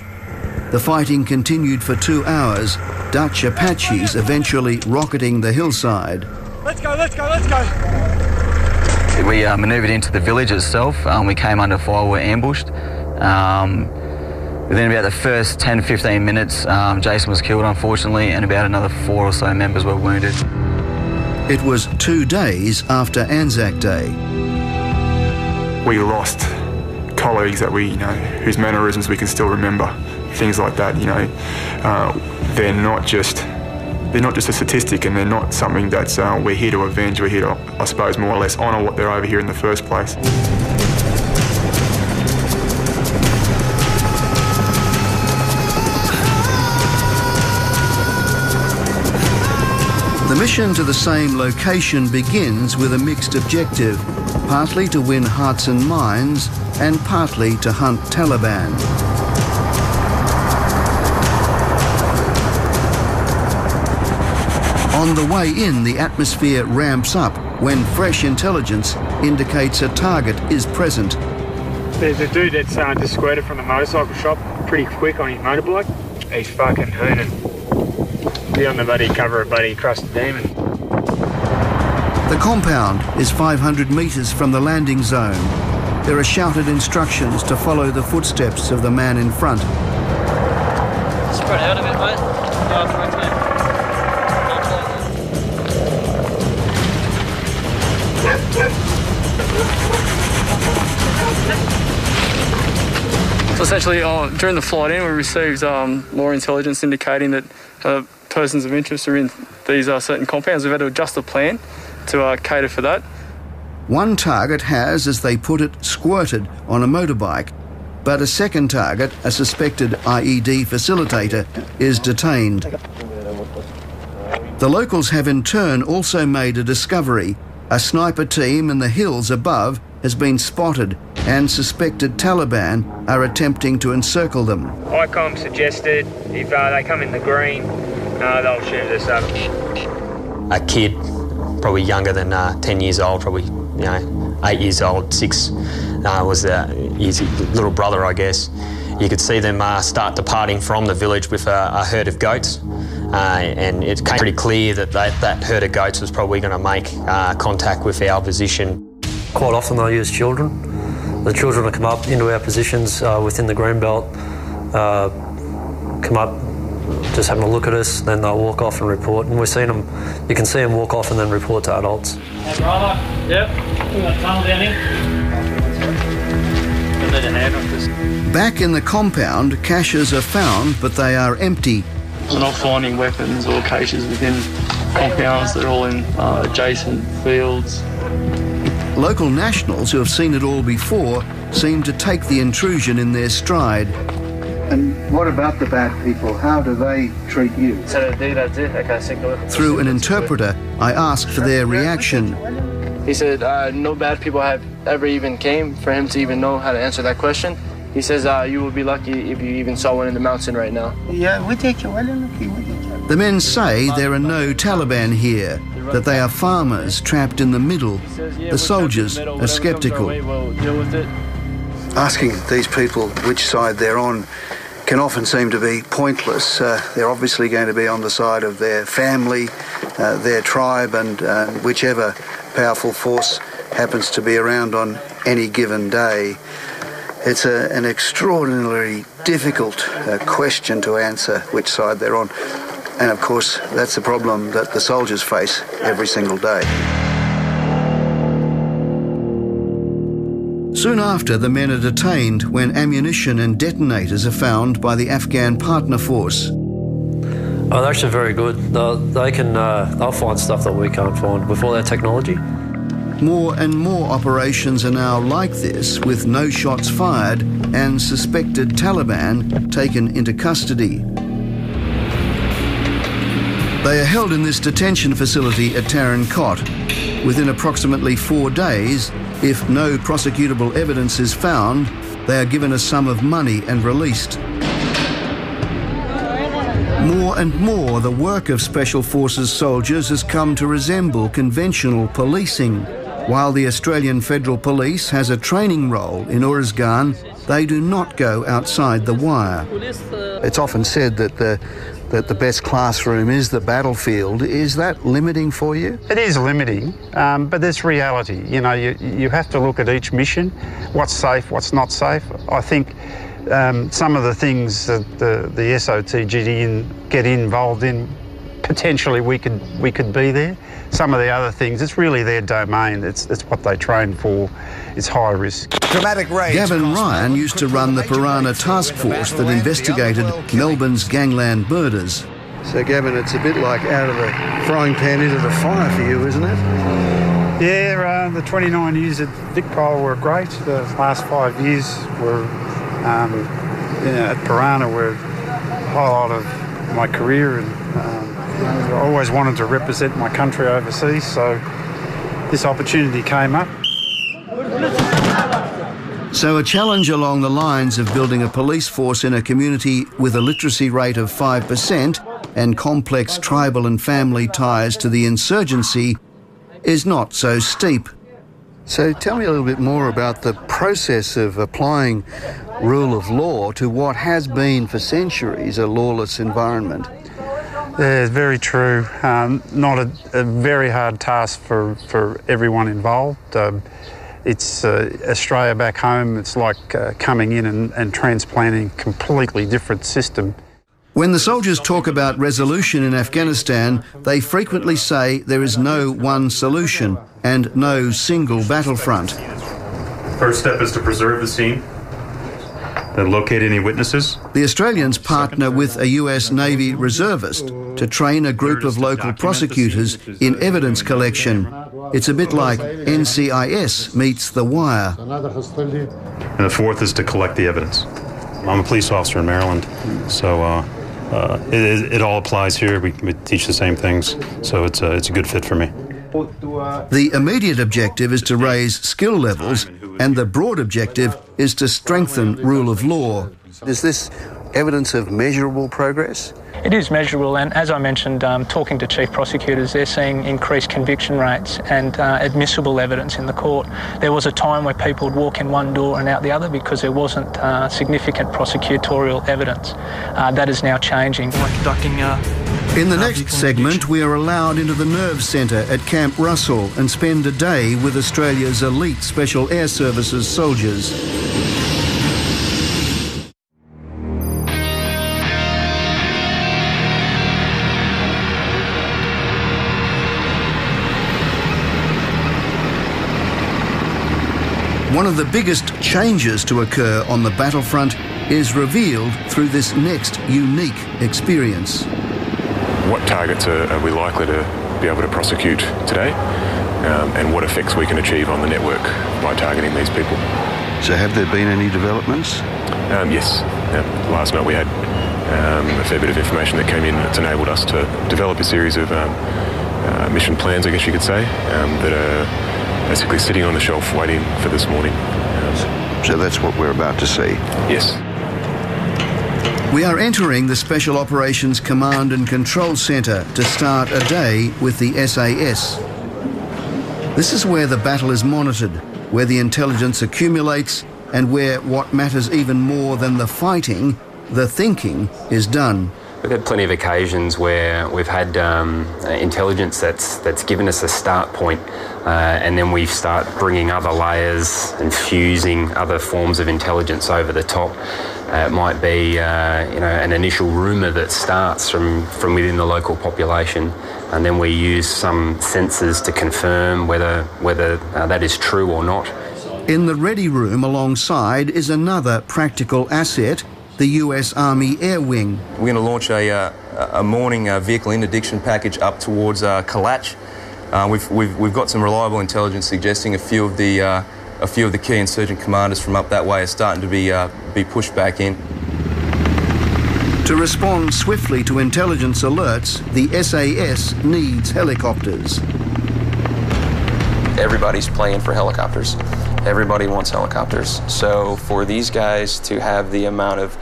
The fighting continued for 2 hours, Dutch Apaches eventually rocketing the hillside. Let's go, let's go, let's go! We manoeuvred into the village itself. We came under fire, we were ambushed. Within about the first 10-15 minutes, Jason was killed, unfortunately, and about another 4 or so members were wounded. It was 2 days after Anzac Day. We lost colleagues that we, whose mannerisms we can still remember. Things like that, they're not just a statistic, and they're not something that's we're here to avenge. We're here to, I suppose, more or less honour what they're over here in the first place. The mission to the same location begins with a mixed objective, partly to win hearts and minds, and partly to hunt Taliban. On the way in, the atmosphere ramps up when fresh intelligence indicates a target is present. There's a dude that's just squirted from the motorcycle shop pretty quick on his motorbike. He's fucking hooning. Be on the bloody cover of bloody Crusted Demon. The compound is 500 metres from the landing zone. There are shouted instructions to follow the footsteps of the man in front. Spread out a bit, mate. So essentially, during the flight in, we received more intelligence indicating that persons of interest are in these certain compounds. We've had to adjust the plan to cater for that. One target has, as they put it, squirted on a motorbike, but a second target, a suspected IED facilitator, is detained. The locals have in turn also made a discovery. A sniper team in the hills above has been spotted, and suspected Taliban are attempting to encircle them. ICOM suggested if they come in the green, they'll shoot us up. A kid, probably younger than 10 years old, probably 8 years old, 6, was his little brother, I guess. You could see them start departing from the village with a herd of goats, and it became pretty clear that that herd of goats was probably going to make contact with our position. Quite often they'll use children. The children will come up into our positions within the green belt, come up, just having a look at us, then they'll walk off and report. And we've seen them, you can see them walk off and then report to adults. Hey, brother. Yep. We got a tunnel down here. Back in the compound, caches are found, but they are empty. We're not finding weapons or caches within compounds. They're all in adjacent fields. Local nationals who have seen it all before seem to take the intrusion in their stride. And what about the bad people? How do they treat you? Through an interpreter, I asked for their reaction. He said no bad people have ever even came for him to even know how to answer that question. He says you will be lucky if you even saw one in the mountain right now. The men say there are no Taliban here, that they are farmers trapped in the middle. The soldiers are sceptical. Asking these people which side they're on can often seem to be pointless. They're obviously going to be on the side of their family, their tribe, and whichever powerful force happens to be around on any given day. It's an extraordinarily difficult question to answer which side they're on. And of course, that's the problem that the soldiers face every single day. Soon after, the men are detained when ammunition and detonators are found by the Afghan partner force. Oh, they're actually very good. They'll find stuff that we can't find with all their technology. More and more operations are now like this, with no shots fired and suspected Taliban taken into custody. They are held in this detention facility at Tarin Kot. Within approximately 4 days, if no prosecutable evidence is found, they are given a sum of money and released. More and more, the work of Special Forces soldiers has come to resemble conventional policing. While the Australian Federal Police has a training role in Uruzgan, they do not go outside the wire. It's often said that the best classroom is the battlefield. Is that limiting for you? It is limiting, but there's reality. You know, you have to look at each mission, what's safe, what's not safe. I think some of the things that the SOT get involved in, potentially we could be there. Some of the other things, it's really their domain. It's what they train for. It's high risk. Dramatic rage. Gavin Ryan used to run the Piranha task force that investigated Melbourne's gangland murders. So, Gavin, it's a bit like out of the frying pan into the fire for you, isn't it? Yeah, the 29 years at Vicpol were great. The last 5 years were at Piranha were the highlight of my career, and I always wanted to represent my country overseas, so this opportunity came up. So a challenge along the lines of building a police force in a community with a literacy rate of 5% and complex tribal and family ties to the insurgency is not so steep. So tell me a little bit more about the process of applying rule of law to what has been for centuries a lawless environment. Yeah, very true. Not a very hard task for everyone involved. It's Australia back home. It's like coming in and transplanting a completely different system. When the soldiers talk about resolution in Afghanistan, they frequently say there is no one solution and no single battlefront. First step is to preserve the scene, then locate any witnesses. The Australians partner with a US Navy reservist to train a group of local prosecutors in evidence collection. It's a bit like NCIS meets The Wire. And the fourth is to collect the evidence. I'm a police officer in Maryland, so it all applies here. We teach the same things, so it's a good fit for me. The immediate objective is to raise skill levels, and the broad objective is to strengthen rule of law. Is this evidence of measurable progress? It is measurable, and as I mentioned, talking to chief prosecutors, they're seeing increased conviction rates and admissible evidence in the court. There was a time where people would walk in one door and out the other because there wasn't significant prosecutorial evidence. That is now changing. We're conducting in the next segment, we are allowed into the Nerve Centre at Camp Russell and spend a day with Australia's elite Special Air Services soldiers. One of the biggest changes to occur on the battlefront is revealed through this next unique experience. What targets are we likely to be able to prosecute today, and what effects we can achieve on the network by targeting these people. So have there been any developments? Yes. Last night we had a fair bit of information that came in that's enabled us to develop a series of mission plans, I guess you could say, that are basically sitting on the shelf waiting for this morning. So that's what we're about to see? Yes. We are entering the Special Operations Command and Control Centre to start a day with the SAS. This is where the battle is monitored, where the intelligence accumulates, and where what matters even more than the fighting, the thinking, is done. We've had plenty of occasions where we've had intelligence that's given us a start point, and then we start bringing other layers and fusing other forms of intelligence over the top. It might be an initial rumour that starts from within the local population, and then we use some sensors to confirm whether that is true or not. In the ready room alongside is another practical asset, the US Army Air Wing. We're going to launch a morning vehicle interdiction package up towards Kalach. We've got some reliable intelligence suggesting a few of the key insurgent commanders from up that way are starting to be pushed back in. To respond swiftly to intelligence alerts, the SAS needs helicopters. Everybody's playing for helicopters. Everybody wants helicopters. So for these guys to have the amount of,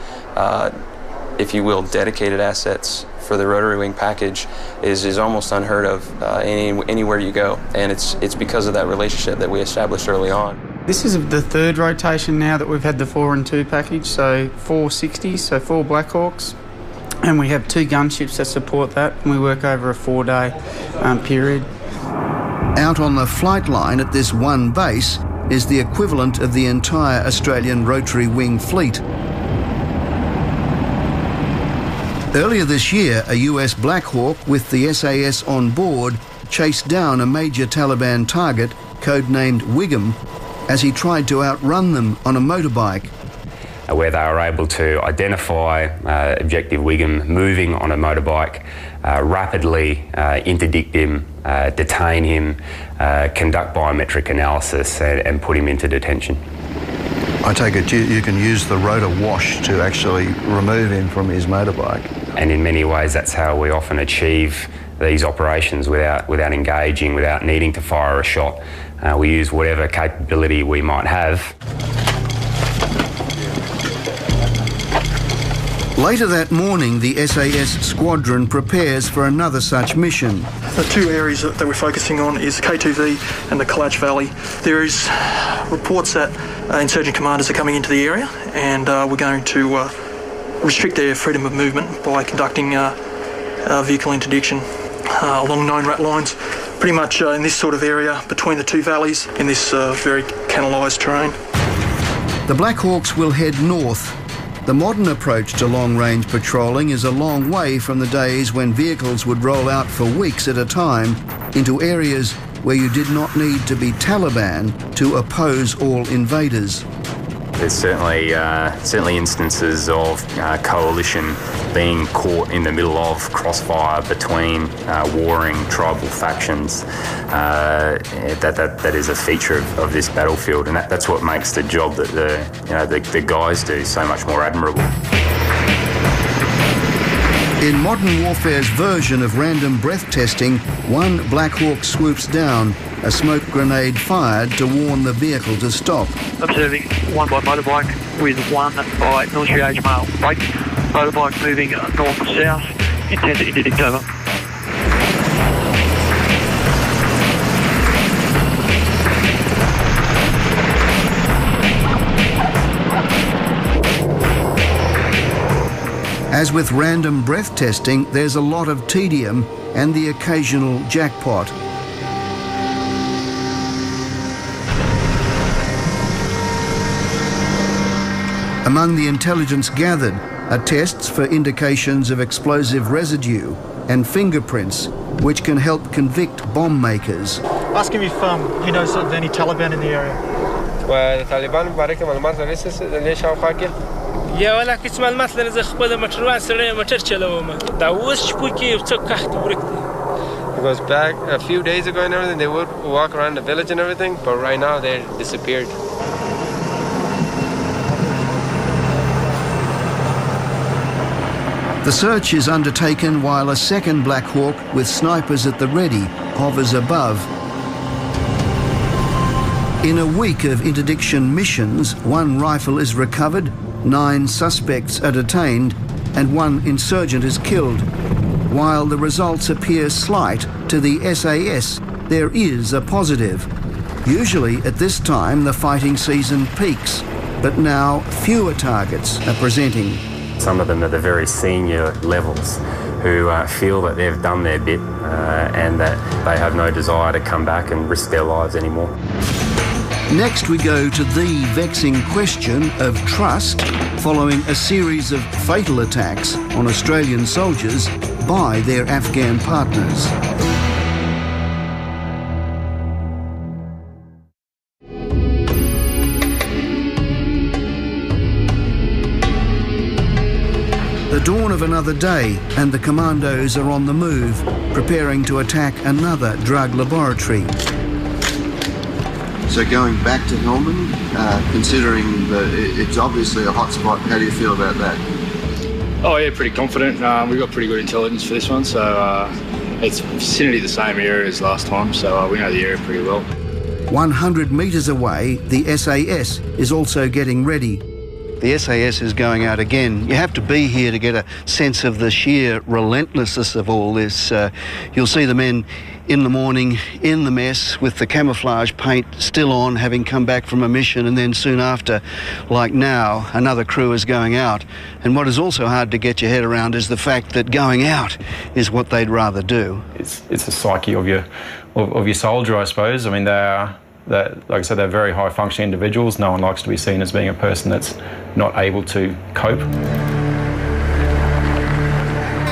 if you will, dedicated assets for the rotary wing package is almost unheard of anywhere you go. And it's because of that relationship that we established early on. This is the third rotation now that we've had the 4 and 2 package, so 4 60s, so 4 Black Hawks, and we have 2 gunships that support that, and we work over a 4-day period. Out on the flight line at this one base is the equivalent of the entire Australian rotary wing fleet. Earlier this year, a US Black Hawk with the SAS on board chased down a major Taliban target, codenamed Wiggum, as he tried to outrun them on a motorbike. Where they were able to identify Objective Wiggum moving on a motorbike, rapidly interdict him, detain him, conduct biometric analysis and put him into detention. I take it you can use the rotor wash to actually remove him from his motorbike. And in many ways that's how we often achieve these operations without engaging, without needing to fire a shot. We use whatever capability we might have. Later that morning, the SAS squadron prepares for another such mission. The 2 areas that we're focusing on is K2V and the Kalach Valley. There is reports that insurgent commanders are coming into the area, and we're going to restrict their freedom of movement by conducting vehicle interdiction along known rat lines, pretty much in this sort of area between the 2 valleys in this very canalised terrain. The Black Hawks will head north. The modern approach to long-range patrolling is a long way from the days when vehicles would roll out for weeks at a time into areas where you did not need to be Taliban to oppose all invaders. There's certainly instances of coalition being caught in the middle of crossfire between warring tribal factions. That is a feature of this battlefield, and that's what makes the job that the guys do so much more admirable. In modern warfare's version of random breath testing, one Black Hawk swoops down, a smoke grenade fired to warn the vehicle to stop. Observing 1 by motorbike with 1 by military-age male. Break. Motorbike moving north-south. Intent to interdict over. As with random breath testing, there's a lot of tedium and the occasional jackpot. Among the intelligence gathered are tests for indications of explosive residue and fingerprints, which can help convict bomb makers. Ask him if he knows of any Taliban in the area. یا ولا کس معلومات لري زه خپل موټروان سره موټر چلوم دا اوس چې کوی کې څه کخت ورکته. Because back a few days ago and everything, they would walk around the village and everything, but right now they're disappeared. The search is undertaken while a second Black Hawk with snipers at the ready hovers above. In a week of interdiction missions, 1 rifle is recovered, 9 suspects are detained, and 1 insurgent is killed. While the results appear slight to the SAS, there is a positive. Usually at this time the fighting season peaks, but now fewer targets are presenting. Some of them are the very senior levels who feel that they've done their bit and that they have no desire to come back and risk their lives anymore. Next we go to the vexing question of trust following a series of fatal attacks on Australian soldiers by their Afghan partners. dawn of another day and the commandos are on the move, preparing to attack another drug laboratory. So going back to Helmand, considering it's obviously a hot spot, how do you feel about that? Oh yeah, pretty confident. We've got pretty good intelligence for this one, so it's vicinity the same area as last time, so we know the area pretty well. 100 metres away, the SAS is also getting ready. The SAS is going out again. You have to be here to get a sense of the sheer relentlessness of all this. You'll see the men in the morning in the mess with the camouflage paint still on, having come back from a mission, and then soon after, like now, another crew is going out. And what is also hard to get your head around is the fact that going out is what they'd rather do. It's the psyche of your soldier, I suppose. I mean, like I said, they're very high functioning individuals. No one likes to be seen as being a person that's not able to cope.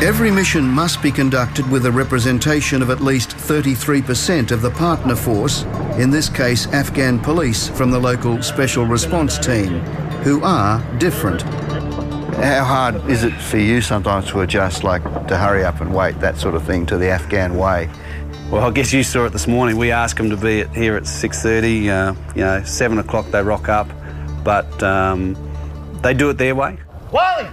Every mission must be conducted with a representation of at least 33% of the partner force, in this case Afghan police from the local special response team, who are different. How hard is it for you sometimes to adjust, like to hurry up and wait, that sort of thing, to the Afghan way? Well, I guess you saw it this morning. We asked them to be here at 6:30. 7 o'clock they rock up, but they do it their way. Wally!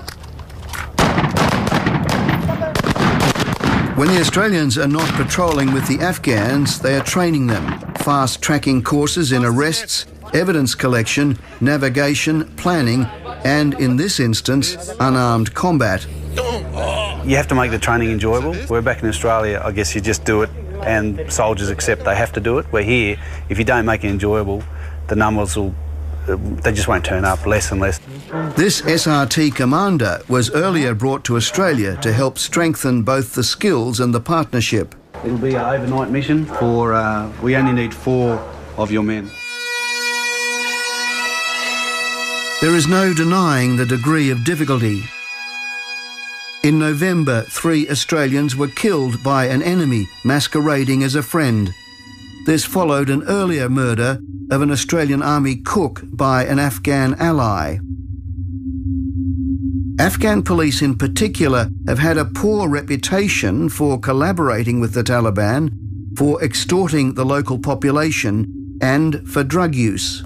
When the Australians are not patrolling with the Afghans, they are training them. Fast-tracking courses in arrests, evidence collection, navigation, planning, and, in this instance, unarmed combat. You have to make the training enjoyable. We're back in Australia, I guess you just do it and soldiers accept they have to do it. We're here, if you don't make it enjoyable, the numbers they just won't turn up, less and less. This SRT commander was earlier brought to Australia to help strengthen both the skills and the partnership. It'll be an overnight mission for, we only need 4 of your men. There is no denying the degree of difficulty. In November, 3 Australians were killed by an enemy masquerading as a friend. This followed an earlier murder of an Australian Army cook by an Afghan ally. Afghan police in particular have had a poor reputation for collaborating with the Taliban, for extorting the local population, and for drug use.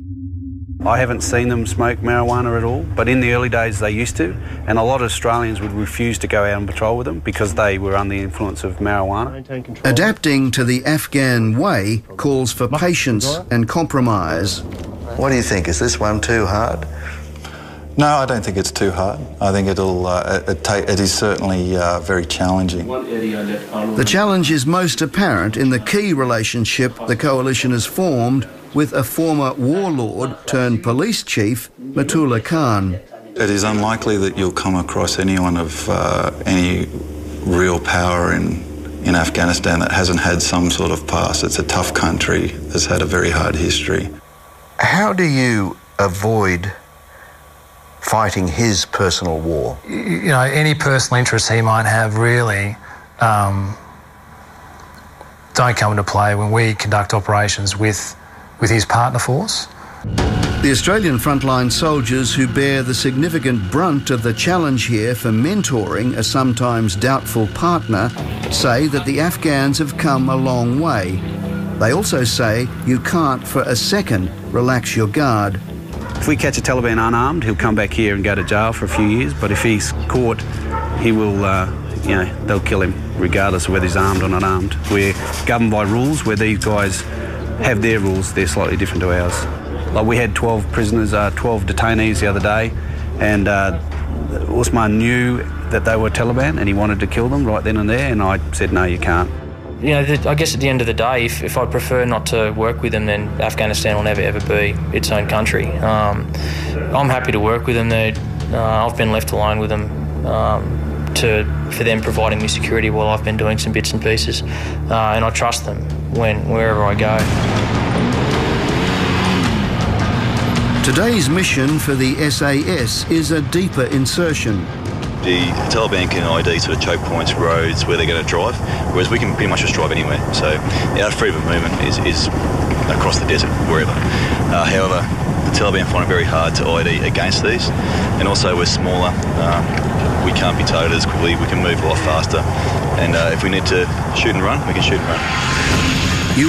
I haven't seen them smoke marijuana at all, but in the early days they used to, and a lot of Australians would refuse to go out and patrol with them because they were under the influence of marijuana. Adapting to the Afghan way calls for patience and compromise. What do you think? Is this one too hard? No, I don't think it's too hard. I think it is certainly very challenging. The challenge is most apparent in the key relationship the coalition has formed with a former warlord turned police chief, Matullah Khan. It is unlikely that you'll come across anyone of any real power in Afghanistan that hasn't had some sort of past. It's a tough country that's had a very hard history. How do you avoid fighting his personal war? You know, any personal interests he might have really don't come into play when we conduct operations with his partner force. The Australian frontline soldiers who bear the significant brunt of the challenge here for mentoring a sometimes doubtful partner say that the Afghans have come a long way. They also say you can't for a second relax your guard. If we catch a Taliban unarmed, he'll come back here and go to jail for a few years, but if he's caught, he will, they'll kill him regardless of whether he's armed or not armed. We're governed by rules where these guys have their rules, they're slightly different to ours. Like we had 12 prisoners, 12 detainees the other day, and Osman knew that they were Taliban and he wanted to kill them right then and there, and I said, no, you can't. You know, I guess at the end of the day, if I prefer not to work with them, then Afghanistan will never ever be its own country. I'm happy to work with them. I've been left alone with them for them providing me security while I've been doing some bits and pieces, and I trust them wherever I go. Today's mission for the SAS is a deeper insertion. The Taliban can ID sort of choke points, roads, where they're going to drive, whereas we can pretty much just drive anywhere. So our freedom of movement is across the desert, wherever. However, the Taliban find it very hard to ID against these, and also we're smaller. we can't be targeted as quickly. We can move a lot faster. And if we need to shoot and run, we can shoot and run.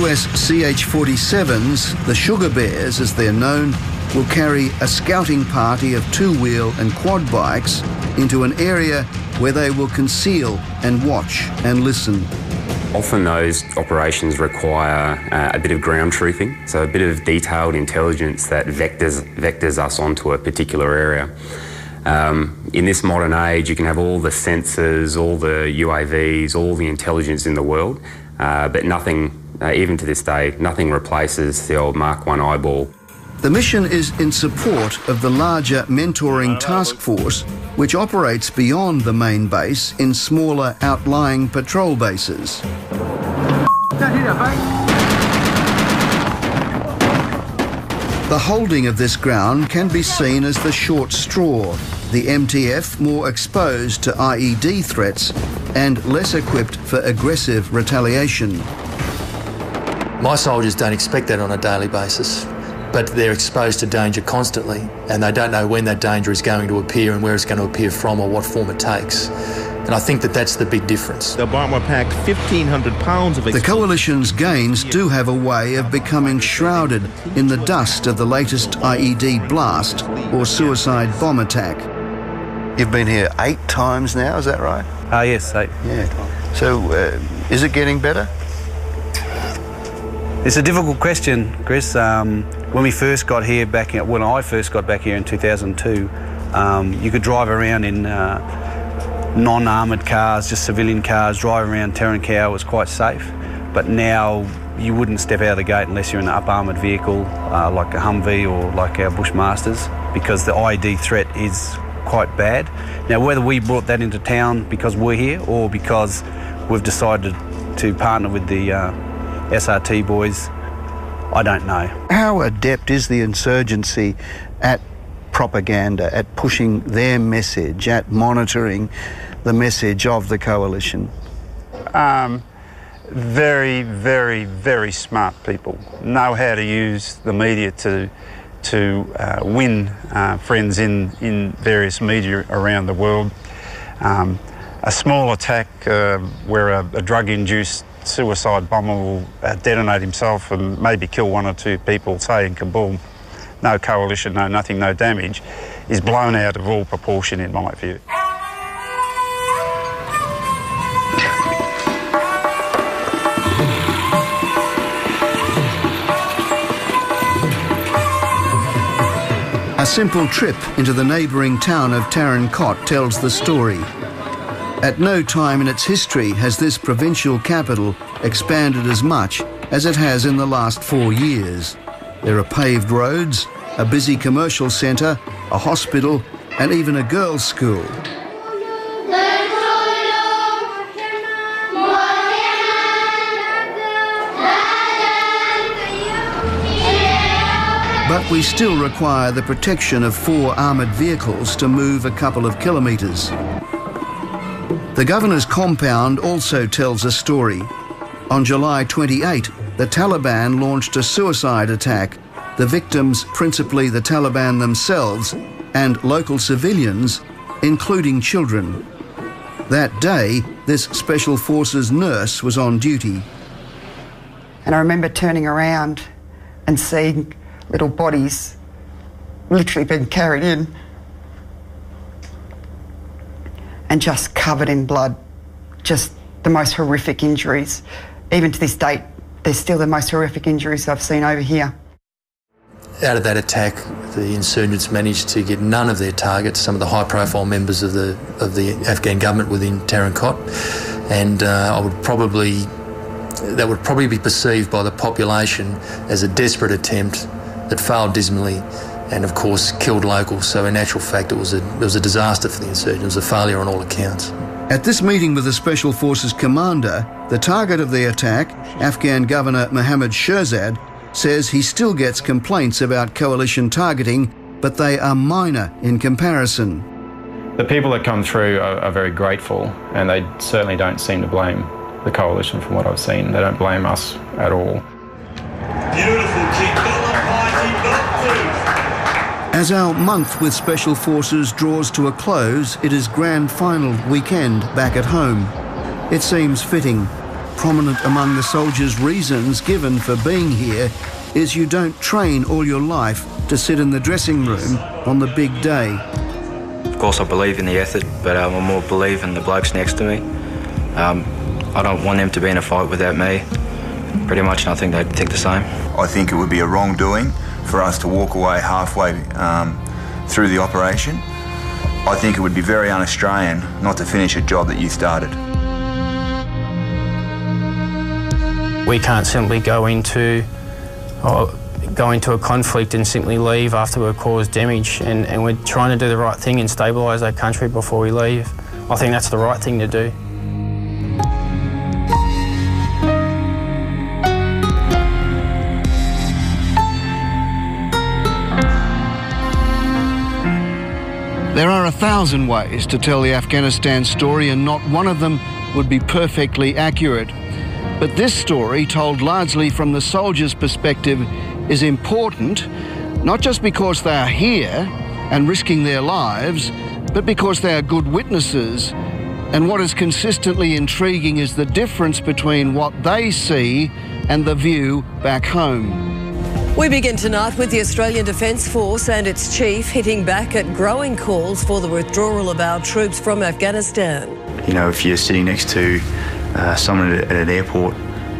US CH-47s, the Sugar Bears as they're known, will carry a scouting party of two-wheel and quad bikes into an area where they will conceal and watch and listen. Often those operations require a bit of ground truthing, so a bit of detailed intelligence that vectors us onto a particular area. In this modern age, you can have all the sensors, all the UAVs, all the intelligence in the world, but nothing, even to this day, nothing replaces the old Mark I eyeball. The mission is in support of the larger mentoring task force, which operates beyond the main base in smaller outlying patrol bases. The holding of this ground can be seen as the short straw, the MTF more exposed to IED threats and less equipped for aggressive retaliation. My soldiers don't expect that on a daily basis, but they're exposed to danger constantly, and they don't know when that danger is going to appear and where it's going to appear from or what form it takes. And I think that that's the big difference. The bomber packed 1,500 pounds of The coalition's gains do have a way of becoming shrouded in the dust of the latest IED blast or suicide bomb attack. You've been here 8 times now, is that right? Yes, 8. Yeah. So, is it getting better? It's a difficult question, Chris. When we first got here when I first got back here in 2002, you could drive around in non-armoured cars, just civilian cars, drive around Tarin Kowar was quite safe. But now you wouldn't step out of the gate unless you're in an up-armoured vehicle like a Humvee or like our Bushmasters, because the IED threat is quite bad. Now, whether we brought that into town because we're here or because we've decided to partner with the SRT boys, I don't know. How adept is the insurgency at propaganda, at pushing their message, at monitoring the message of the coalition? Very, very, very smart people know how to use the media to win friends in various media around the world. A small attack where a drug-induced suicide bomber will detonate himself and maybe kill 1 or 2 people, say in Kabul, no coalition, no nothing, no damage, is blown out of all proportion in my view. A simple trip into the neighbouring town of Tarin Kowar tells the story. At no time in its history has this provincial capital expanded as much as it has in the last 4 years. There are paved roads, a busy commercial centre, a hospital, and even a girls' school. But we still require the protection of 4 armoured vehicles to move a couple of kilometres. The governor's compound also tells a story. On July 28, the Taliban launched a suicide attack. The victims, principally the Taliban themselves, and local civilians, including children. That day, this Special Forces nurse was on duty. And I remember turning around and seeing little bodies literally being carried in and just covered in blood, just the most horrific injuries. Even to this date, they're still the most horrific injuries I've seen over here. Out of that attack, the insurgents managed to get none of their targets, some of the high-profile members of the Afghan government within Tarin Kowar, and that would probably be perceived by the population as a desperate attempt that failed dismally and, of course, killed locals. So in actual fact, it was a disaster for the insurgents. It was a failure on all accounts. At this meeting with the Special Forces commander, the target of the attack, Afghan Governor Mohammad Sherzad, says he still gets complaints about coalition targeting, but they are minor in comparison. The people that come through are very grateful, and they certainly don't seem to blame the coalition from what I've seen. They don't blame us at all. As our month with Special Forces draws to a close, it is grand final weekend back at home. It seems fitting. Prominent among the soldiers' reasons given for being here is you don't train all your life to sit in the dressing room on the big day. Of course I believe in the effort, but I more believe in the blokes next to me. I don't want them to be in a fight without me. Pretty much, and I think they'd think the same. I think it would be a wrongdoing for us to walk away halfway through the operation. I think it would be very un-Australian not to finish a job that you started. We can't simply go into a conflict and simply leave after we've caused damage, and we're trying to do the right thing and stabilise our country before we leave. I think that's the right thing to do. There are 1,000 ways to tell the Afghanistan story, and not one of them would be perfectly accurate. But this story, told largely from the soldiers' perspective, is important, not just because they are here and risking their lives, but because they are good witnesses. And what is consistently intriguing is the difference between what they see and the view back home. We begin tonight with the Australian Defence Force and its chief hitting back at growing calls for the withdrawal of our troops from Afghanistan. You know, if you're sitting next to someone at an airport,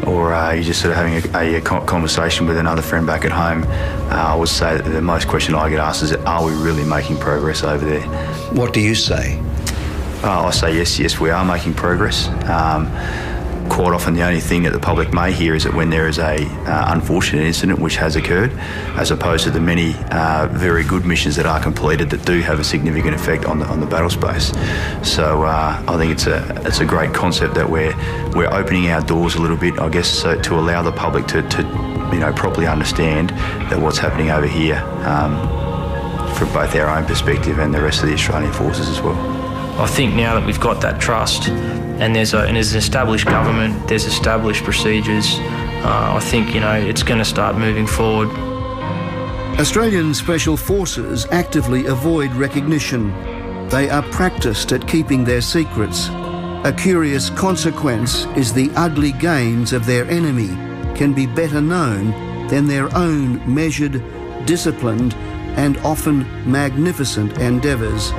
or you're just sort of having a conversation with another friend back at home, I would say that the most question I get asked is, are we really making progress over there? What do you say? I say yes, we are making progress. Quite often the only thing that the public may hear is that when there is a unfortunate incident which has occurred, as opposed to the many very good missions that are completed that do have a significant effect on the battle space. So I think it's a great concept that we're opening our doors a little bit, I guess, so to allow the public to properly understand that what's happening over here from both our own perspective and the rest of the Australian forces as well. I think now that we've got that trust, and there's an established government, there's established procedures, I think, it's going to start moving forward. Australian Special Forces actively avoid recognition. They are practiced at keeping their secrets. A curious consequence is the ugly gains of their enemy can be better known than their own measured, disciplined, and often magnificent endeavours.